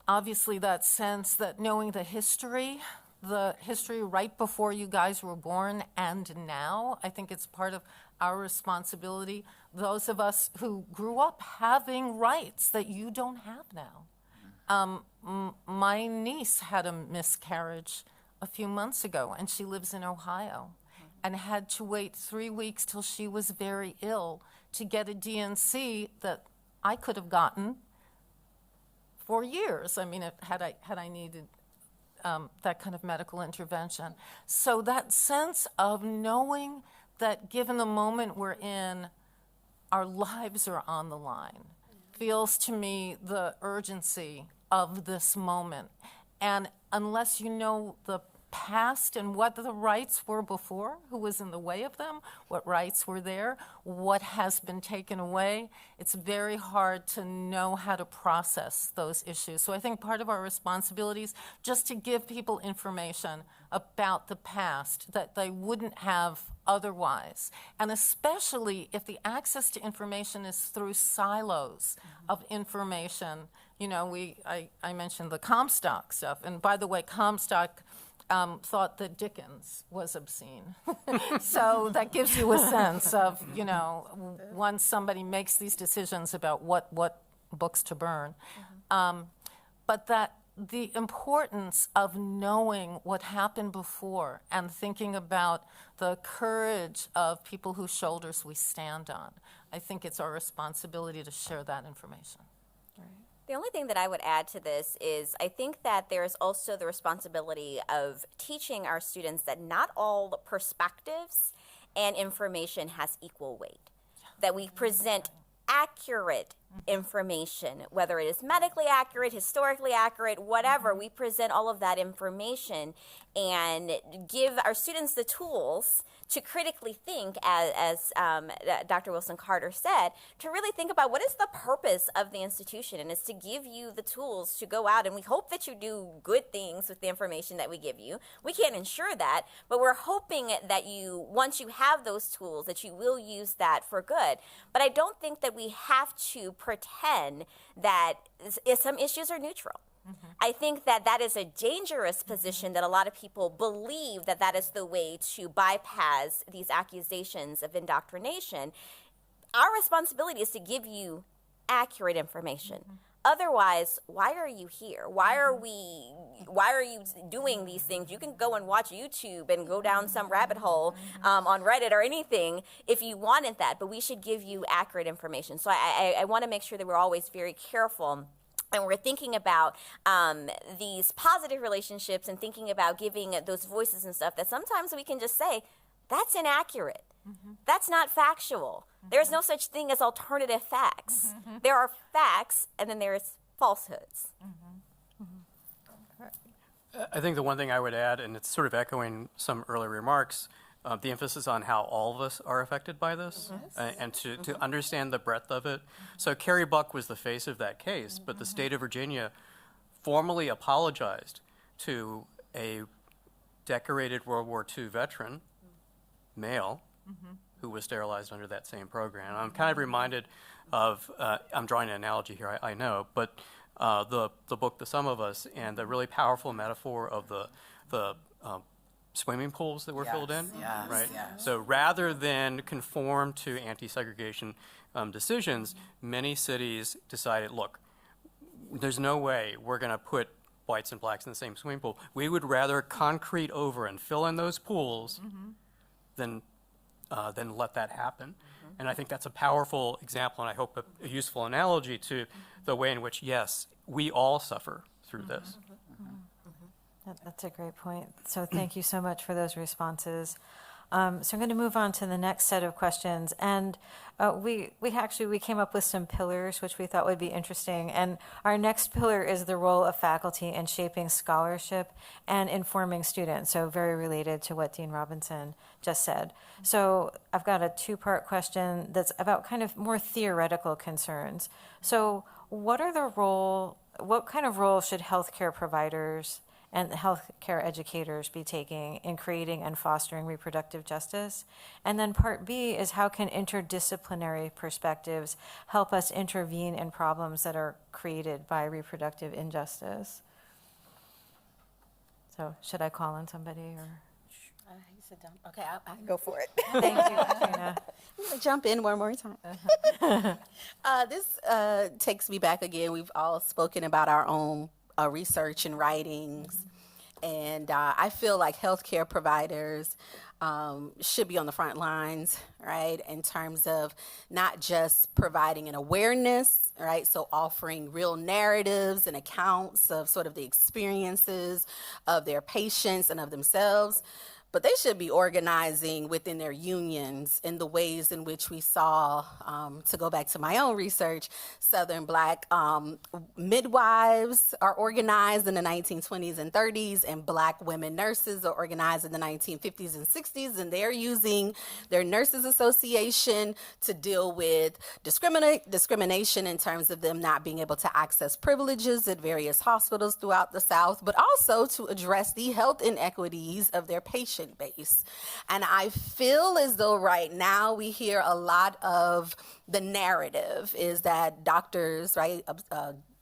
F: Obviously, that sense that knowing the history right before you guys were born and now, I think it's part of our responsibility. Those of us who grew up having rights that you don't have now. My niece had a miscarriage a few months ago, and she lives in Ohio, and had to wait 3 weeks till she was very ill to get a DNC that I could have gotten for years. I mean, had I needed that kind of medical intervention. So that sense of knowing that given the moment we're in, our lives are on the line, feels to me the urgency of this moment. And unless you know the past and what the rights were before, who was in the way of them, what rights were there, what has been taken away, it's very hard to know how to process those issues. So I think part of our responsibility is just to give people information about the past that they wouldn't have otherwise. And especially if the access to information is through silos of information. You know, I mentioned the Comstock stuff. And by the way, Comstock thought that Dickens was obscene. So that gives you a sense of, you know, once somebody makes these decisions about what books to burn. But that the importance of knowing what happened before and thinking about the courage of people whose shoulders we stand on. I think it's our responsibility to share that information.
E: The only thing that I would add to this is I think that there's also the responsibility of teaching our students that not all perspectives and information has equal weight, that we present accurate information, whether it is medically accurate, historically accurate, whatever, we present all of that information and give our students the tools to critically think, as Dr. Wilson Carter said, to really think about what is the purpose of the institution, and it's to give you the tools to go out, and we hope that you do good things with the information that we give you. We can't ensure that, but we're hoping that you, once you have those tools, that you will use that for good. But I don't think that we have to pretend that some issues are neutral. I think that that is a dangerous position that a lot of people believe that that is the way to bypass these accusations of indoctrination. Our responsibility is to give you accurate information. Otherwise, why are you here? Why are you doing these things? You can go and watch YouTube and go down some rabbit hole on Reddit or anything if you wanted that, but we should give you accurate information. So I want to make sure that we're always very careful. And we're thinking about these positive relationships and thinking about giving those voices and stuff that sometimes we can just say, that's inaccurate. That's not factual. There's no such thing as alternative facts. There are facts, and then there's falsehoods.
B: I think the one thing I would add, and it's sort of echoing some earlier remarks, the emphasis on how all of us are affected by this, and to understand the breadth of it. So Carrie Buck was the face of that case, but the state of Virginia formally apologized to a decorated World War II veteran, male, who was sterilized under that same program. I'm kind of reminded of, I'm drawing an analogy here, I know, but the book The Sum of Us, and the really powerful metaphor of the swimming pools that were filled in, right? Yes. So rather than conform to anti-segregation decisions, many cities decided, look, there's no way we're going to put whites and blacks in the same swimming pool. We would rather concrete over and fill in those pools than let that happen. And I think that's a powerful example, and I hope a useful analogy to the way in which, yes, we all suffer through this.
A: That's a great point. So thank you so much for those responses. So I'm going to move on to the next set of questions. And we came up with some pillars which we thought would be interesting. And our next pillar is the role of faculty in shaping scholarship and informing students. So very related to what Dean Robinson just said. So I've got a two-part question that's about kind of more theoretical concerns. So what kind of role should healthcare providers and healthcare educators be taking in creating and fostering reproductive justice? And then part B is, how can interdisciplinary perspectives help us intervene in problems that are created by reproductive injustice? So should I call on somebody, or?
D: Okay, I go for it.
A: Thank you, Katrina.
D: I'm gonna jump in one more time. This takes me back again. We've all spoken about our own research and writings, and I feel like healthcare providers should be on the front lines, right, in terms of not just providing an awareness, right, so offering real narratives and accounts of sort of the experiences of their patients and of themselves, but they should be organizing within their unions in the ways in which we saw, to go back to my own research, Southern Black midwives are organized in the 1920s and 30s, and Black women nurses are organized in the 1950s and 60s, and they're using their Nurses Association to deal with discrimination in terms of them not being able to access privileges at various hospitals throughout the South, but also to address the health inequities of their patient base. And I feel as though right now we hear a lot of the narrative is that doctors, right,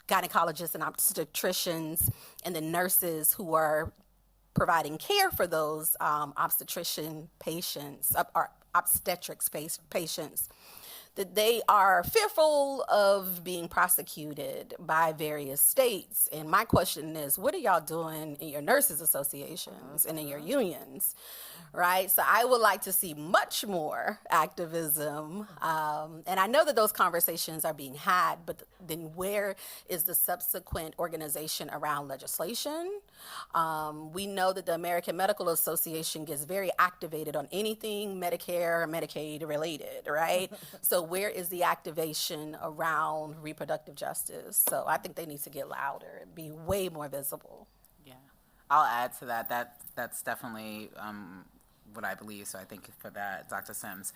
D: gynecologists and obstetricians and the nurses who are providing care for those obstetrician patients, or obstetrics patients, that they are fearful of being prosecuted by various states. And my question is, what are y'all doing in your nurses associations and in your unions, right? So I would like to see much more activism. And I know that those conversations are being had, but then where is the subsequent organization around legislation? We know that the American Medical Association gets very activated on anything Medicare or Medicaid related, right? So where is the activation around reproductive justice? So I think they need to get louder and be way more visible.
C: Yeah, I'll add to that. That's definitely what I believe. So I thank you for that, Dr. Sims.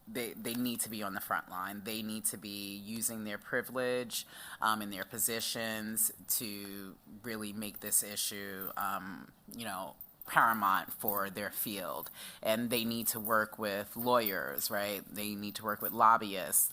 C: They need to be on the front line. They need to be using their privilege and their positions to really make this issue, paramount for their field. And they need to work with lawyers, right? They need to work with lobbyists.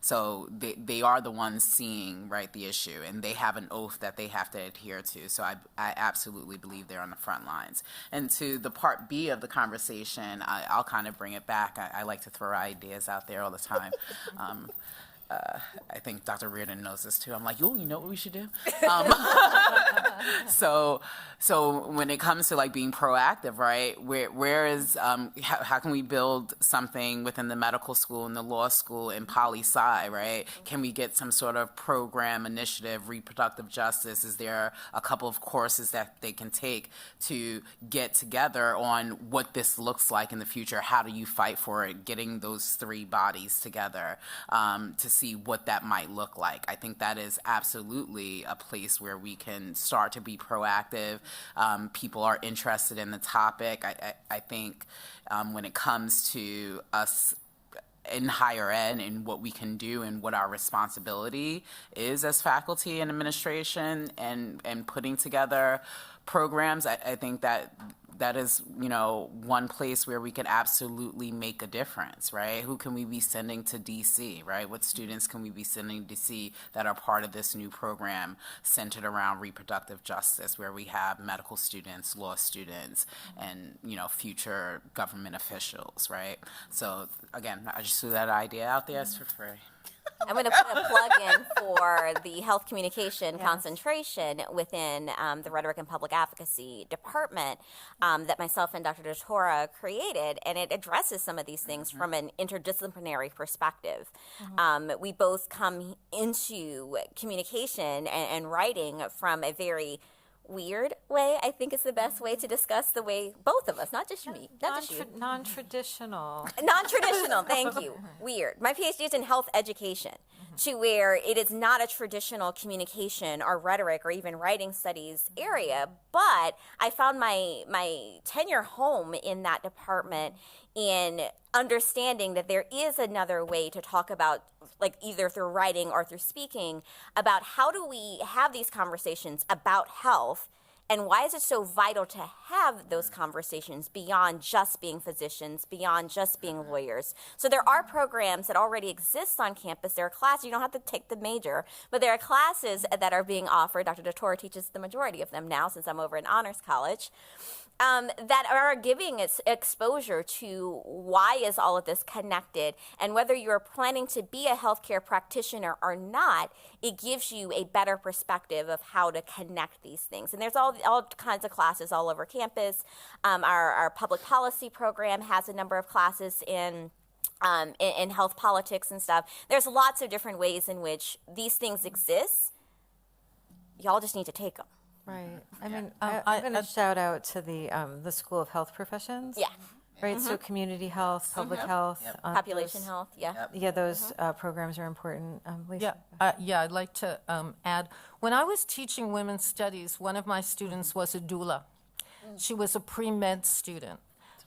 C: So they are the ones seeing, right, the issue, and they have an oath that they have to adhere to. So I absolutely believe they're on the front lines. And to the part B of the conversation, I'll kind of bring it back. I like to throw ideas out there all the time. I think Dr. Reardon knows this too. I'm like, you know what we should do? So when it comes to like being proactive, right? Where is how can we build something within the medical school and the law school and poli-sci, right? Can we get some sort of program, initiative, reproductive justice? Is there a couple of courses that they can take to get together on what this looks like in the future? How do you fight for it? Getting those three bodies together to see what that might look like. I think that is absolutely a place where we can start to be proactive. People are interested in the topic. I think when it comes to us in higher ed and what we can do and what our responsibility is as faculty and administration and putting together programs, I think that is, one place where we could absolutely make a difference, right? Who can we be sending to DC, right? What students can we be sending to DC that are part of this new program centered around reproductive justice, where we have medical students, law students, and, future government officials, right? So again, I just threw that idea out there. It's for free.
E: I'm going to put a plug in for the health communication concentration within the Rhetoric and Public Advocacy Department that myself and Dr. DeTora created, and it addresses some of these things from an interdisciplinary perspective. We both come into communication and writing from a very weird way, I think is the best way to discuss the way both of us, not just me, not just you.
A: Non-traditional.
E: Non-traditional, thank you. Weird. My PhD is in health education, to where it is not a traditional communication or rhetoric or even writing studies area, but I found my tenure home in that department in understanding that there is another way to talk about, like either through writing or through speaking, about how do we have these conversations about health. And why is it so vital to have those conversations beyond just being physicians, beyond just being lawyers? So there are programs that already exist on campus. There are classes, you don't have to take the major, but there are classes that are being offered. Dr. DeTora teaches the majority of them now since I'm over in Honors College. That are giving its exposure to why is all of this connected, and whether you're planning to be a healthcare practitioner or not, it gives you a better perspective of how to connect these things. And there's all kinds of classes all over campus. Our public policy program has a number of classes in health politics and stuff. There's lots of different ways in which these things exist. Y'all just need to take them.
A: Right. I mean, I'm going to shout out to the School of Health Professions.
E: Yeah.
A: Right. So community health, public health,
E: Population health, yeah.
A: Yeah, those programs are important. Lisa.
F: I'd like to add, when I was teaching women's studies, one of my students was a doula. She was a pre-med student.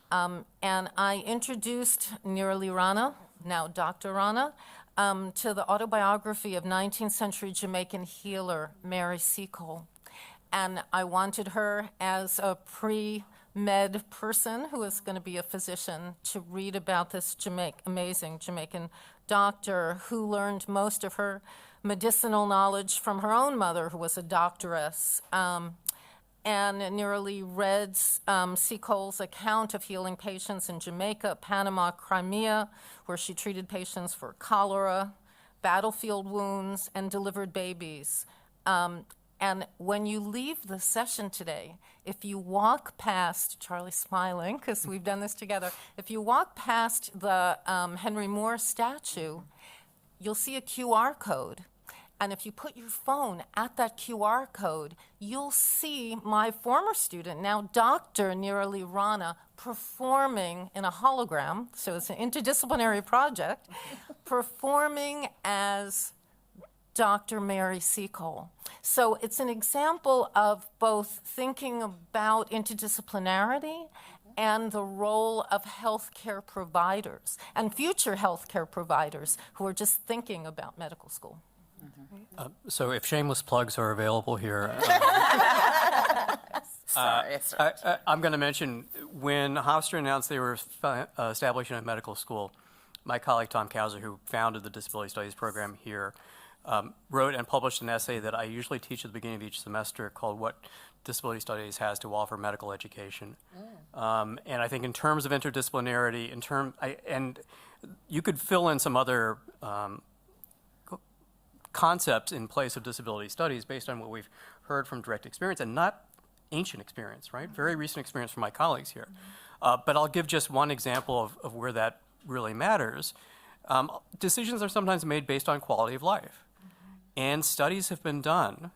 F: And I introduced Nirali Rana, now Dr. Rana, to the autobiography of 19th century Jamaican healer Mary Seacole. And I wanted her, as a pre-med person who is going to be a physician, to read about this amazing Jamaican doctor who learned most of her medicinal knowledge from her own mother, who was a doctoress. And Nirali read Seacole's account of healing patients in Jamaica, Panama, Crimea, where she treated patients for cholera, battlefield wounds, and delivered babies. And when you leave the session today, if you walk past, Charlie's smiling because we've done this together, if you walk past the Henry Moore statue, you'll see a QR code. And if you put your phone at that QR code, you'll see my former student, now Dr. Nirali Rana, performing in a hologram, so it's an interdisciplinary project, performing as Dr. Mary Seacole. So it's an example of both thinking about interdisciplinarity and the role of healthcare providers and future healthcare providers who are just thinking about medical school.
B: So if shameless plugs are available here,
C: Sorry.
B: I'm going to mention when Hofstra announced they were establishing a medical school, my colleague Tom Kauser, who founded the Disability Studies program here, wrote and published an essay that I usually teach at the beginning of each semester called What Disability Studies Has to Offer Medical Education. And I think in terms of interdisciplinarity, and you could fill in some other concepts in place of disability studies based on what we've heard from direct experience and not ancient experience, right? Very recent experience from my colleagues here. But I'll give just one example of where that really matters. Decisions are sometimes made based on quality of life. And studies have been done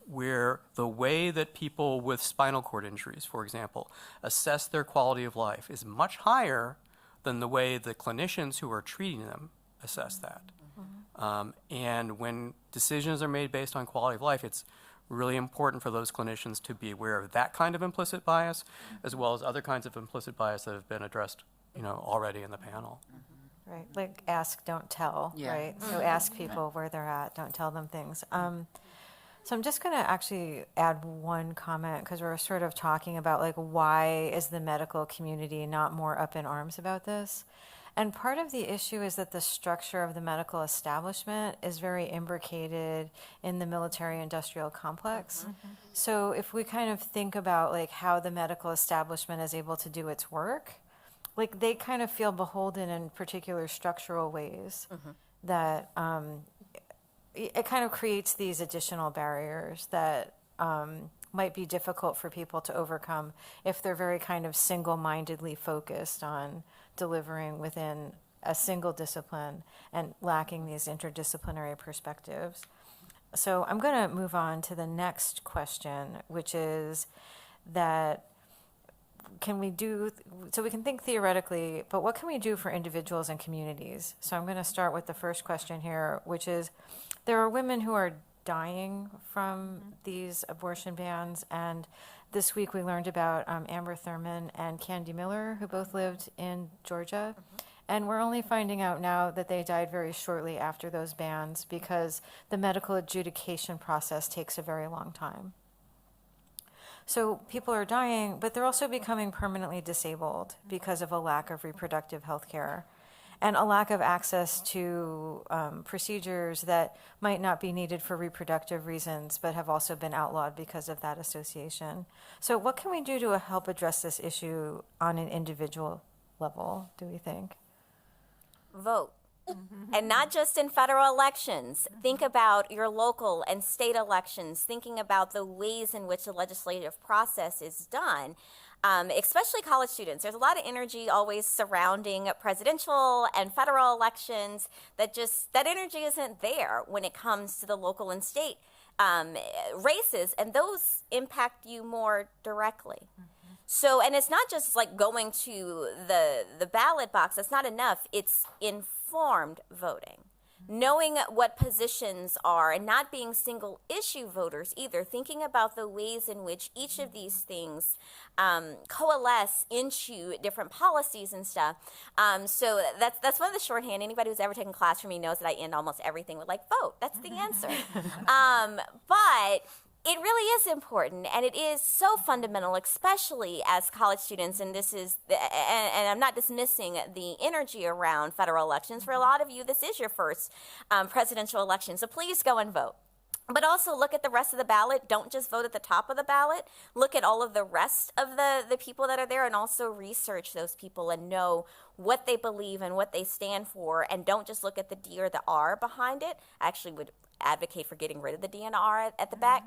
B: where the way that people with spinal cord injuries, for example, assess their quality of life is much higher than the way the clinicians who are treating them assess that. And when decisions are made based on quality of life, it's really important for those clinicians to be aware of that kind of implicit bias, as well as other kinds of implicit bias that have been addressed, already in the panel.
A: Right, like ask, don't tell,
C: Yeah.
A: right? So ask people where they're at, don't tell them things. So I'm just going to actually add one comment because we're sort of talking about like why is the medical community not more up in arms about this? And part of the issue is that the structure of the medical establishment is very imbricated in the military-industrial complex. So if we kind of think about like how the medical establishment is able to do its work, like they kind of feel beholden in particular structural ways that it kind of creates these additional barriers that might be difficult for people to overcome if they're very kind of single-mindedly focused on delivering within a single discipline and lacking these interdisciplinary perspectives. So I'm going to move on to the next question, which is that can we do, so we can think theoretically, but what can we do for individuals and communities? So I'm going to start with the first question here, which is there are women who are dying from these abortion bans. And this week we learned about Amber Thurman and Candy Miller, who both lived in Georgia. And we're only finding out now that they died very shortly after those bans because the medical adjudication process takes a very long time. So people are dying, but they're also becoming permanently disabled because of a lack of reproductive health care and a lack of access to procedures that might not be needed for reproductive reasons, but have also been outlawed because of that association. So what can we do to help address this issue on an individual level, do we think?
E: Vote. And not just in federal elections. Think about your local and state elections, thinking about the ways in which the legislative process is done, especially college students. There's a lot of energy always surrounding presidential and federal elections that energy isn't there when it comes to the local and state races, and those impact you more directly. So, and it's not just like going to the ballot box. That's not enough. It's informed voting, knowing what positions are, and not being single issue voters either. Thinking about the ways in which each of these things coalesce into different policies and stuff. So that's one of the shorthand. Anybody who's ever taken class from me knows that I end almost everything with like vote. That's the answer. But it really is important, and it is so fundamental, especially as college students, and and I'm not dismissing the energy around federal elections. For a lot of you, this is your first presidential election, so please go and vote. But also look at the rest of the ballot. Don't just vote at the top of the ballot. Look at all of the rest of the people that are there, and also research those people and know what they believe and what they stand for, and don't just look at the D or the R behind it. I actually would advocate for getting rid of the DNR at the back,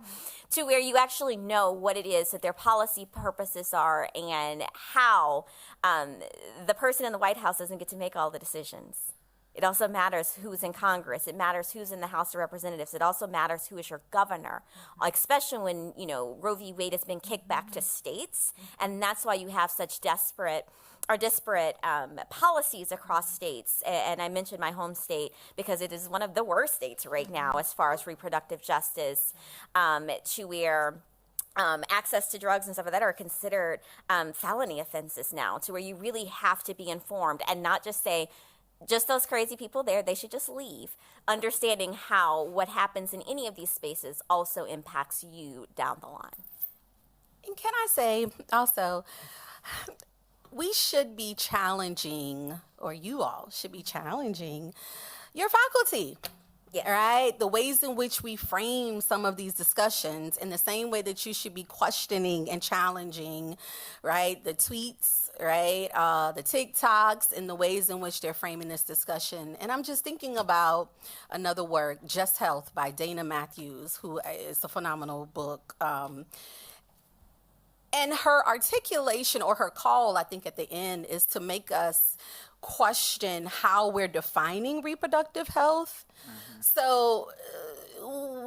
E: to where you actually know what it is that their policy purposes are, and how the person in the White House doesn't get to make all the decisions. It also matters who's in Congress. It matters who's in the House of Representatives. It also matters who is your governor, especially when, Roe v. Wade has been kicked back to states. And that's why you have such disparate policies across states. And I mentioned my home state because it is one of the worst states right now as far as reproductive justice, to where access to drugs and stuff like that are considered felony offenses now, to where you really have to be informed and not just say, just those crazy people there, they should just leave. Understanding how what happens in any of these spaces also impacts you down the line.
D: And can I say also, we should be challenging, or you all should be challenging your faculty.
E: Yeah.
D: Right? The ways in which we frame some of these discussions, in the same way that you should be questioning and challenging, right? The tweets, right? The TikToks, and the ways in which they're framing this discussion. And I'm just thinking about another work, Just Health by Dana Matthews, who is a phenomenal book. And her articulation, or her call, I think at the end, is to make us question how we're defining reproductive health. So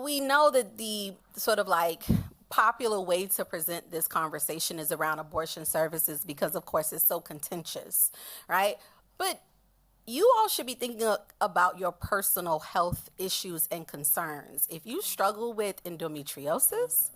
D: we know that the sort of like popular way to present this conversation is around abortion services because, of course, it's so contentious, right? But you all should be thinking about your personal health issues and concerns. If you struggle with endometriosis,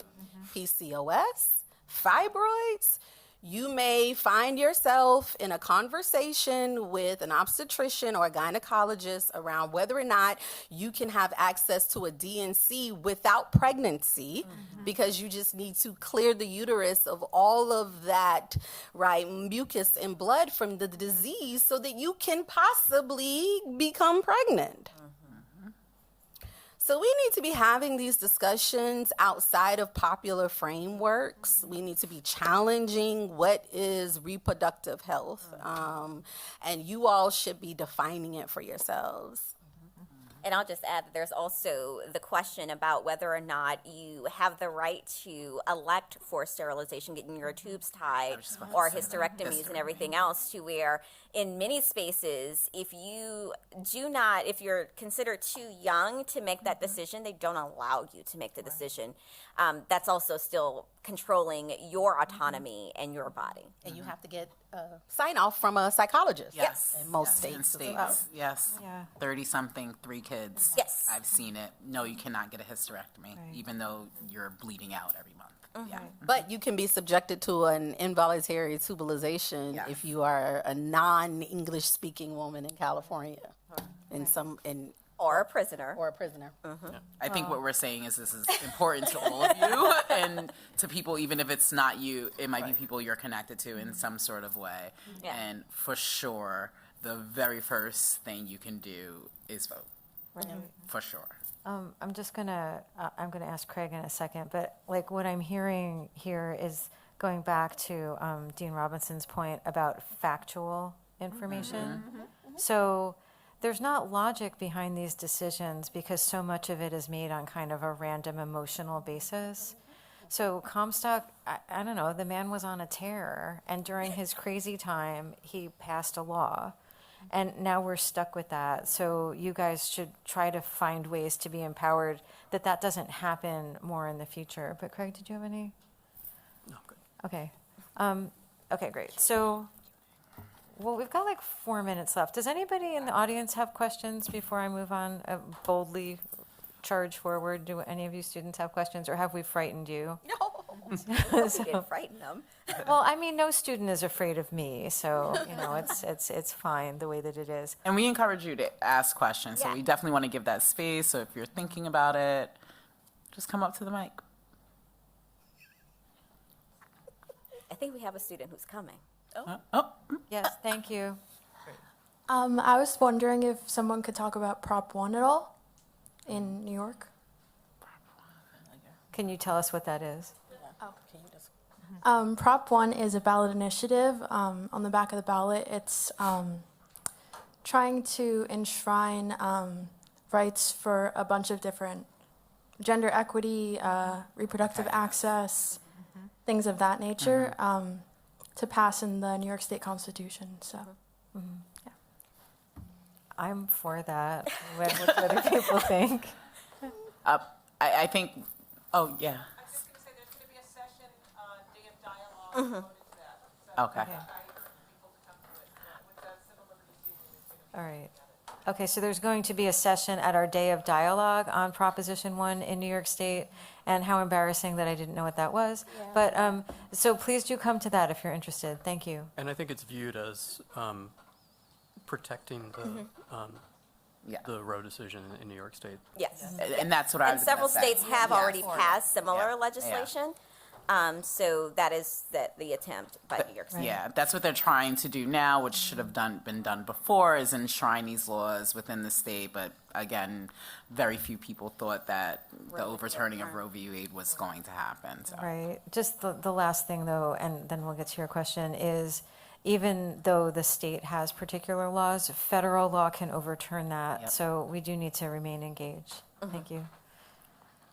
D: PCOS, fibroids, you may find yourself in a conversation with an obstetrician or a gynecologist around whether or not you can have access to a DNC without pregnancy, because you just need to clear the uterus of all of that, right, mucus and blood from the disease so that you can possibly become pregnant. So we need to be having these discussions outside of popular frameworks. We need to be challenging what is reproductive health. And you all should be defining it for yourselves.
E: And I'll just add that there's also the question about whether or not you have the right to elect for sterilization, getting your tubes tied, or hysterectomies and everything else, to where in many spaces, if you're considered too young to make that decision, they don't allow you to make the decision. That's also still controlling your autonomy and your body.
D: And you have to get sign off from a psychologist.
C: Yes.
D: In most
C: Yes, in
D: states. as well.
C: Yes.
A: Yeah.
C: 30-something, 3 kids.
E: Yes.
C: I've seen it. No, you cannot get a hysterectomy, even though you're bleeding out every month. Yeah.
D: But you can be subjected to an involuntary tubalization
C: Yes.
D: if you are a non-English speaking woman in California,
E: Or a prisoner.
D: or a prisoner.
C: I think what we're saying is this is important to all of you and to people, even if it's not you, it might be people you're connected to in some sort of way.
E: Yeah.
C: And for sure, the very first thing you can do is vote. For sure.
A: I'm just gonna, I'm gonna ask Craig in a second, but like what I'm hearing here is going back to Dean Robinson's point about factual information. So there's not logic behind these decisions because so much of it is made on kind of a random emotional basis. So Comstock, I don't know, the man was on a tear, and during his crazy time, he passed a law. And now we're stuck with that. So you guys should try to find ways to be empowered that that doesn't happen more in the future. But Craig, did you have any?
B: No, good.
A: Okay. Okay, great. So, well, we've got like 4 minutes left. Does anybody in the audience have questions before I move on? Boldly charge forward. Do any of you students have questions, or have we frightened you?
E: No. We didn't frighten them.
A: Well, I mean, no student is afraid of me, so you know it's fine the way that it is.
C: And we encourage you to ask questions. So
E: Yeah.
C: we definitely want to give that space. So if you're thinking about it, just come up to the mic.
E: I think we have a student who's coming.
A: Yes, thank you.
G: I was wondering if someone could talk about Prop 1 at all in New York.
A: Can you tell us what that is?
D: Can you just
G: Prop 1 is a ballot initiative. On the back of the ballot, it's trying to enshrine rights for a bunch of different gender equity, reproductive access, things of that nature, to pass in the New York State Constitution. So, yeah.
A: I'm for that. What do other people think?
C: I think, oh, yeah.
H: I was just going to say, there's going to be a session, Day of Dialogue devoted to that. So
C: Okay.
A: Okay.
H: I encourage people to come to it with the Civil Liberties Union. Is going to
A: All right. Okay, so there's going to be a session at our Day of Dialogue on Proposition 1 in New York State, and how embarrassing that I didn't know what that was. But, so please do come to that if you're interested. Thank you.
B: And I think it's viewed as protecting
C: Yeah.
B: the Roe decision in New York State.
E: Yes.
C: And that's what I
E: And
C: was
E: several
C: gonna say.
E: states have already passed similar
C: Yeah.
E: legislation. So that is the attempt by New York State.
C: Yeah, that's what they're trying to do now, which should have been done before, is enshrine these laws within the state. But again, very few people thought that the overturning of Roe v. Wade was going to happen. So.
A: Right. Just the last thing, though, and then we'll get to your question, is even though the state has particular laws, federal law can overturn that.
C: Yep.
A: So we do need to remain engaged. Thank you.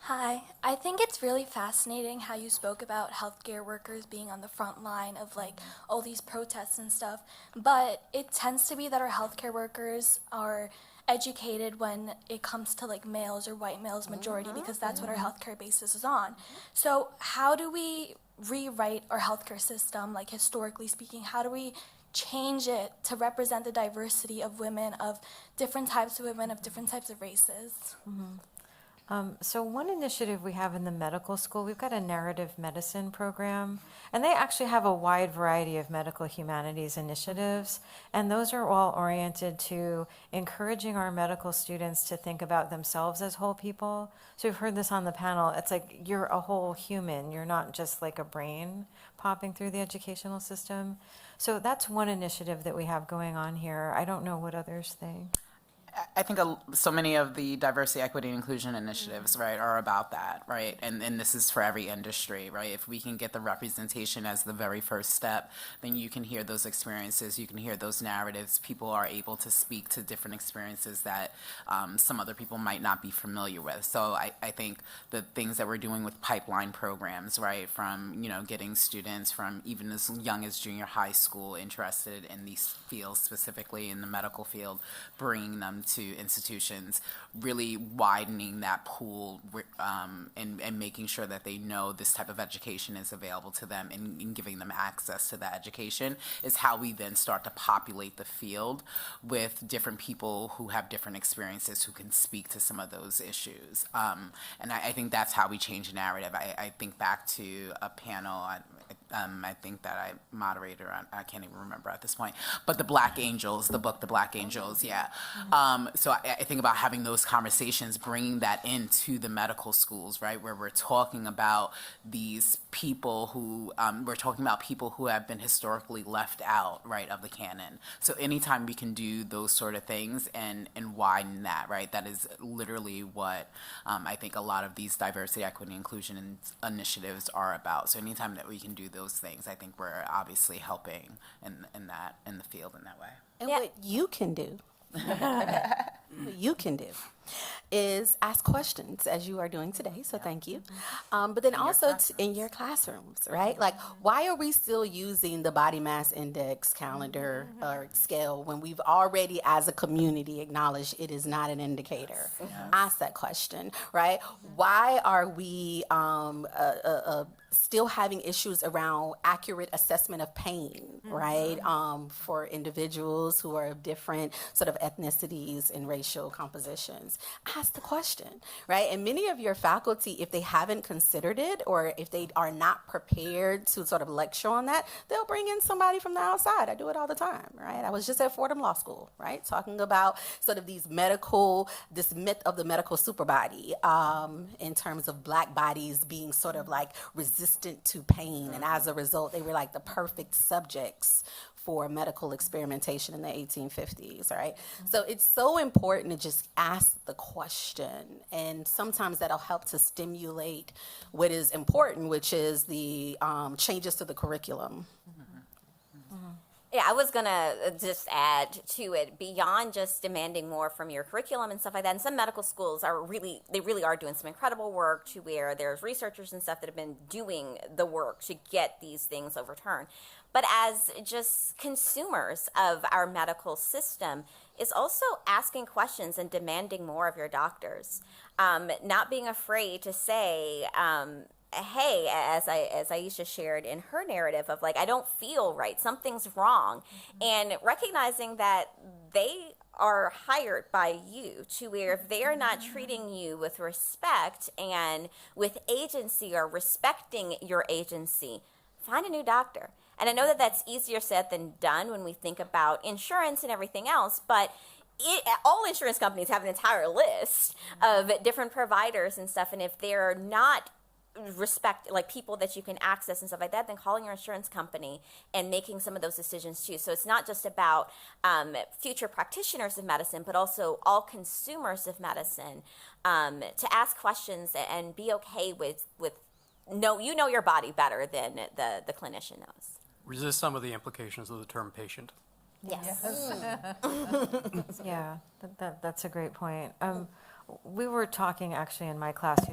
I: Hi, I think it's really fascinating how you spoke about healthcare workers being on the front line of like all these protests and stuff, but it tends to be that our healthcare workers are educated when it comes to like males or white males majority because that's what our healthcare basis is on. So how do we rewrite our healthcare system, like historically speaking? How do we change it to represent the diversity of women, of different types of women, of different types of races?
A: So one initiative we have in the medical school, we've got a narrative medicine program, and they actually have a wide variety of medical humanities initiatives, and those are all oriented to encouraging our medical students to think about themselves as whole people. So we've heard this on the panel, it's like you're a whole human, you're not just like a brain popping through the educational system. So that's one initiative that we have going on here. I don't know what others think.
C: I think so many of the diversity, equity, and inclusion initiatives, right, are about that, right? And this is for every industry, right? If we can get the representation as the very first step, then you can hear those experiences, you can hear those narratives. People are able to speak to different experiences that some other people might not be familiar with. So I think the things that we're doing with pipeline programs, right, from, getting students from even as young as junior high school interested in these fields, specifically in the medical field, bringing them to institutions, really widening that pool, and making sure that they know this type of education is available to them, and giving them access to that education is how we then start to populate the field with different people who have different experiences who can speak to some of those issues. And I think that's how we change narrative. I think back to a panel, I think that I moderated, I can't even remember at this point, but the Black Angels, the book, The Black Angels, yeah. So I think about having those conversations, bringing that into the medical schools, right, where we're talking about these people who, we're talking about people who have been historically left out, right, of the canon. So anytime we can do those sort of things and widen that, right, that is literally what I think a lot of these diversity, equity, inclusion initiatives are about. So anytime that we can do those things, I think we're obviously helping in the field in that way.
D: And what you can do, what you can do is ask questions as you are doing today, so thank you. But then also in your classrooms, right? Like, why are we still using the body mass index calendar or scale when we've already, as a community, acknowledged it is not an indicator? Ask that question, right? Why are we still having issues around accurate assessment of pain, right? For individuals who are of different sort of ethnicities and racial compositions. Ask the question, right? And many of your faculty, if they haven't considered it or if they are not prepared to sort of lecture on that, they'll bring in somebody from the outside. I do it all the time, right? I was just at Fordham Law School, right? Talking about sort of this myth of the medical superbody in terms of Black bodies being sort of like resistant to pain. And as a result, they were like the perfect subjects for medical experimentation in the 1850s, right? So it's so important to just ask the question, and sometimes that'll help to stimulate what is important, which is the changes to the curriculum.
E: Yeah, I was gonna just add to it, beyond just demanding more from your curriculum and stuff like that. And some medical schools really are doing some incredible work, to where there's researchers and stuff that have been doing the work to get these things overturned. But as just consumers of our medical system, is also asking questions and demanding more of your doctors. Not being afraid to say, hey, as Aisha shared in her narrative of like, I don't feel right, something's wrong. And recognizing that they are hired by you, to where if they're not treating you with respect and with agency or respecting your agency, find a new doctor. And I know that that's easier said than done when we think about insurance and everything else, but all insurance companies have an entire list of different providers and stuff. And if they're not like people that you can access and stuff like that, then calling your insurance company and making some of those decisions too. So it's not just about future practitioners of medicine, but also all consumers of medicine, to ask questions and be okay with you know your body better than the clinician knows.
B: Resist some of the implications of the term patient.
E: Yes.
A: Yeah, that's a great point. We were talking actually in my class,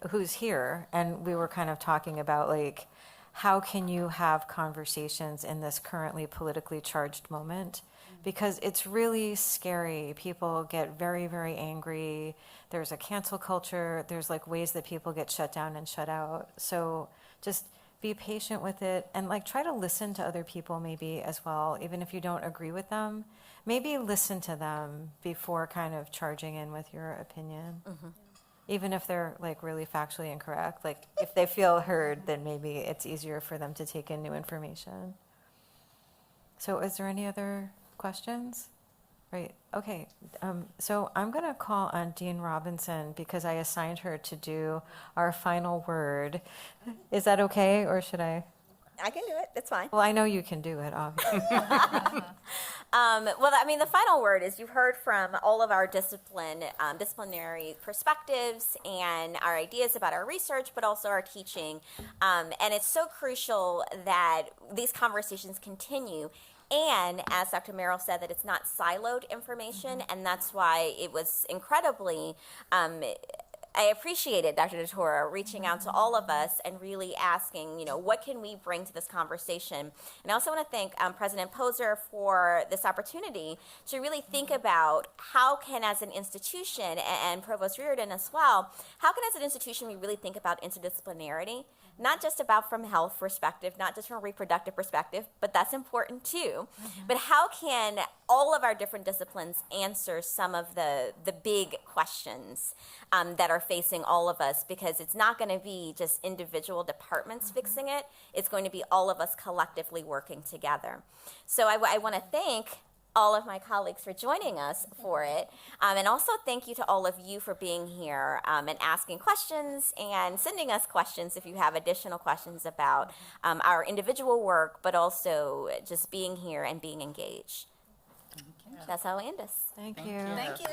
A: who's here, and we were kind of talking about like, how can you have conversations in this currently politically charged moment? Because it's really scary. People get very, very angry. There's a cancel culture. There's like ways that people get shut down and shut out. So just be patient with it, and like try to listen to other people maybe as well, even if you don't agree with them. Maybe listen to them before kind of charging in with your opinion. Even if they're like really factually incorrect. Like if they feel heard, then maybe it's easier for them to take in new information. So is there any other questions? Right, okay. So I'm gonna call on Dean Robinson because I assigned her to do our final word. Is that okay, or should I?
E: I can do it, that's fine.
A: Well, I know you can do it, obviously.
E: Well, I mean, the final word is you've heard from all of our disciplinary perspectives and our ideas about our research, but also our teaching. And it's so crucial that these conversations continue. And as Dr. Merrill said, that it's not siloed information, and that's why it was incredibly I appreciated Dr. DeTora reaching out to all of us and really asking, what can we bring to this conversation? And I also want to thank President Poser for this opportunity to really think about how can, as an institution, and Provost Reardon as well, how can, as an institution, we really think about interdisciplinarity, not just about from a health perspective, not just from a reproductive perspective, but that's important too. But how can all of our different disciplines answer some of the big questions that are facing all of us, because it's not going to be just individual departments fixing it. It's going to be all of us collectively working together. So I want to thank all of my colleagues for joining us for it. And also thank you to all of you for being here and asking questions and sending us questions if you have additional questions about our individual work, but also just being here and being engaged. That's how I end us.
A: Thank you.
C: you.
E: Thank you.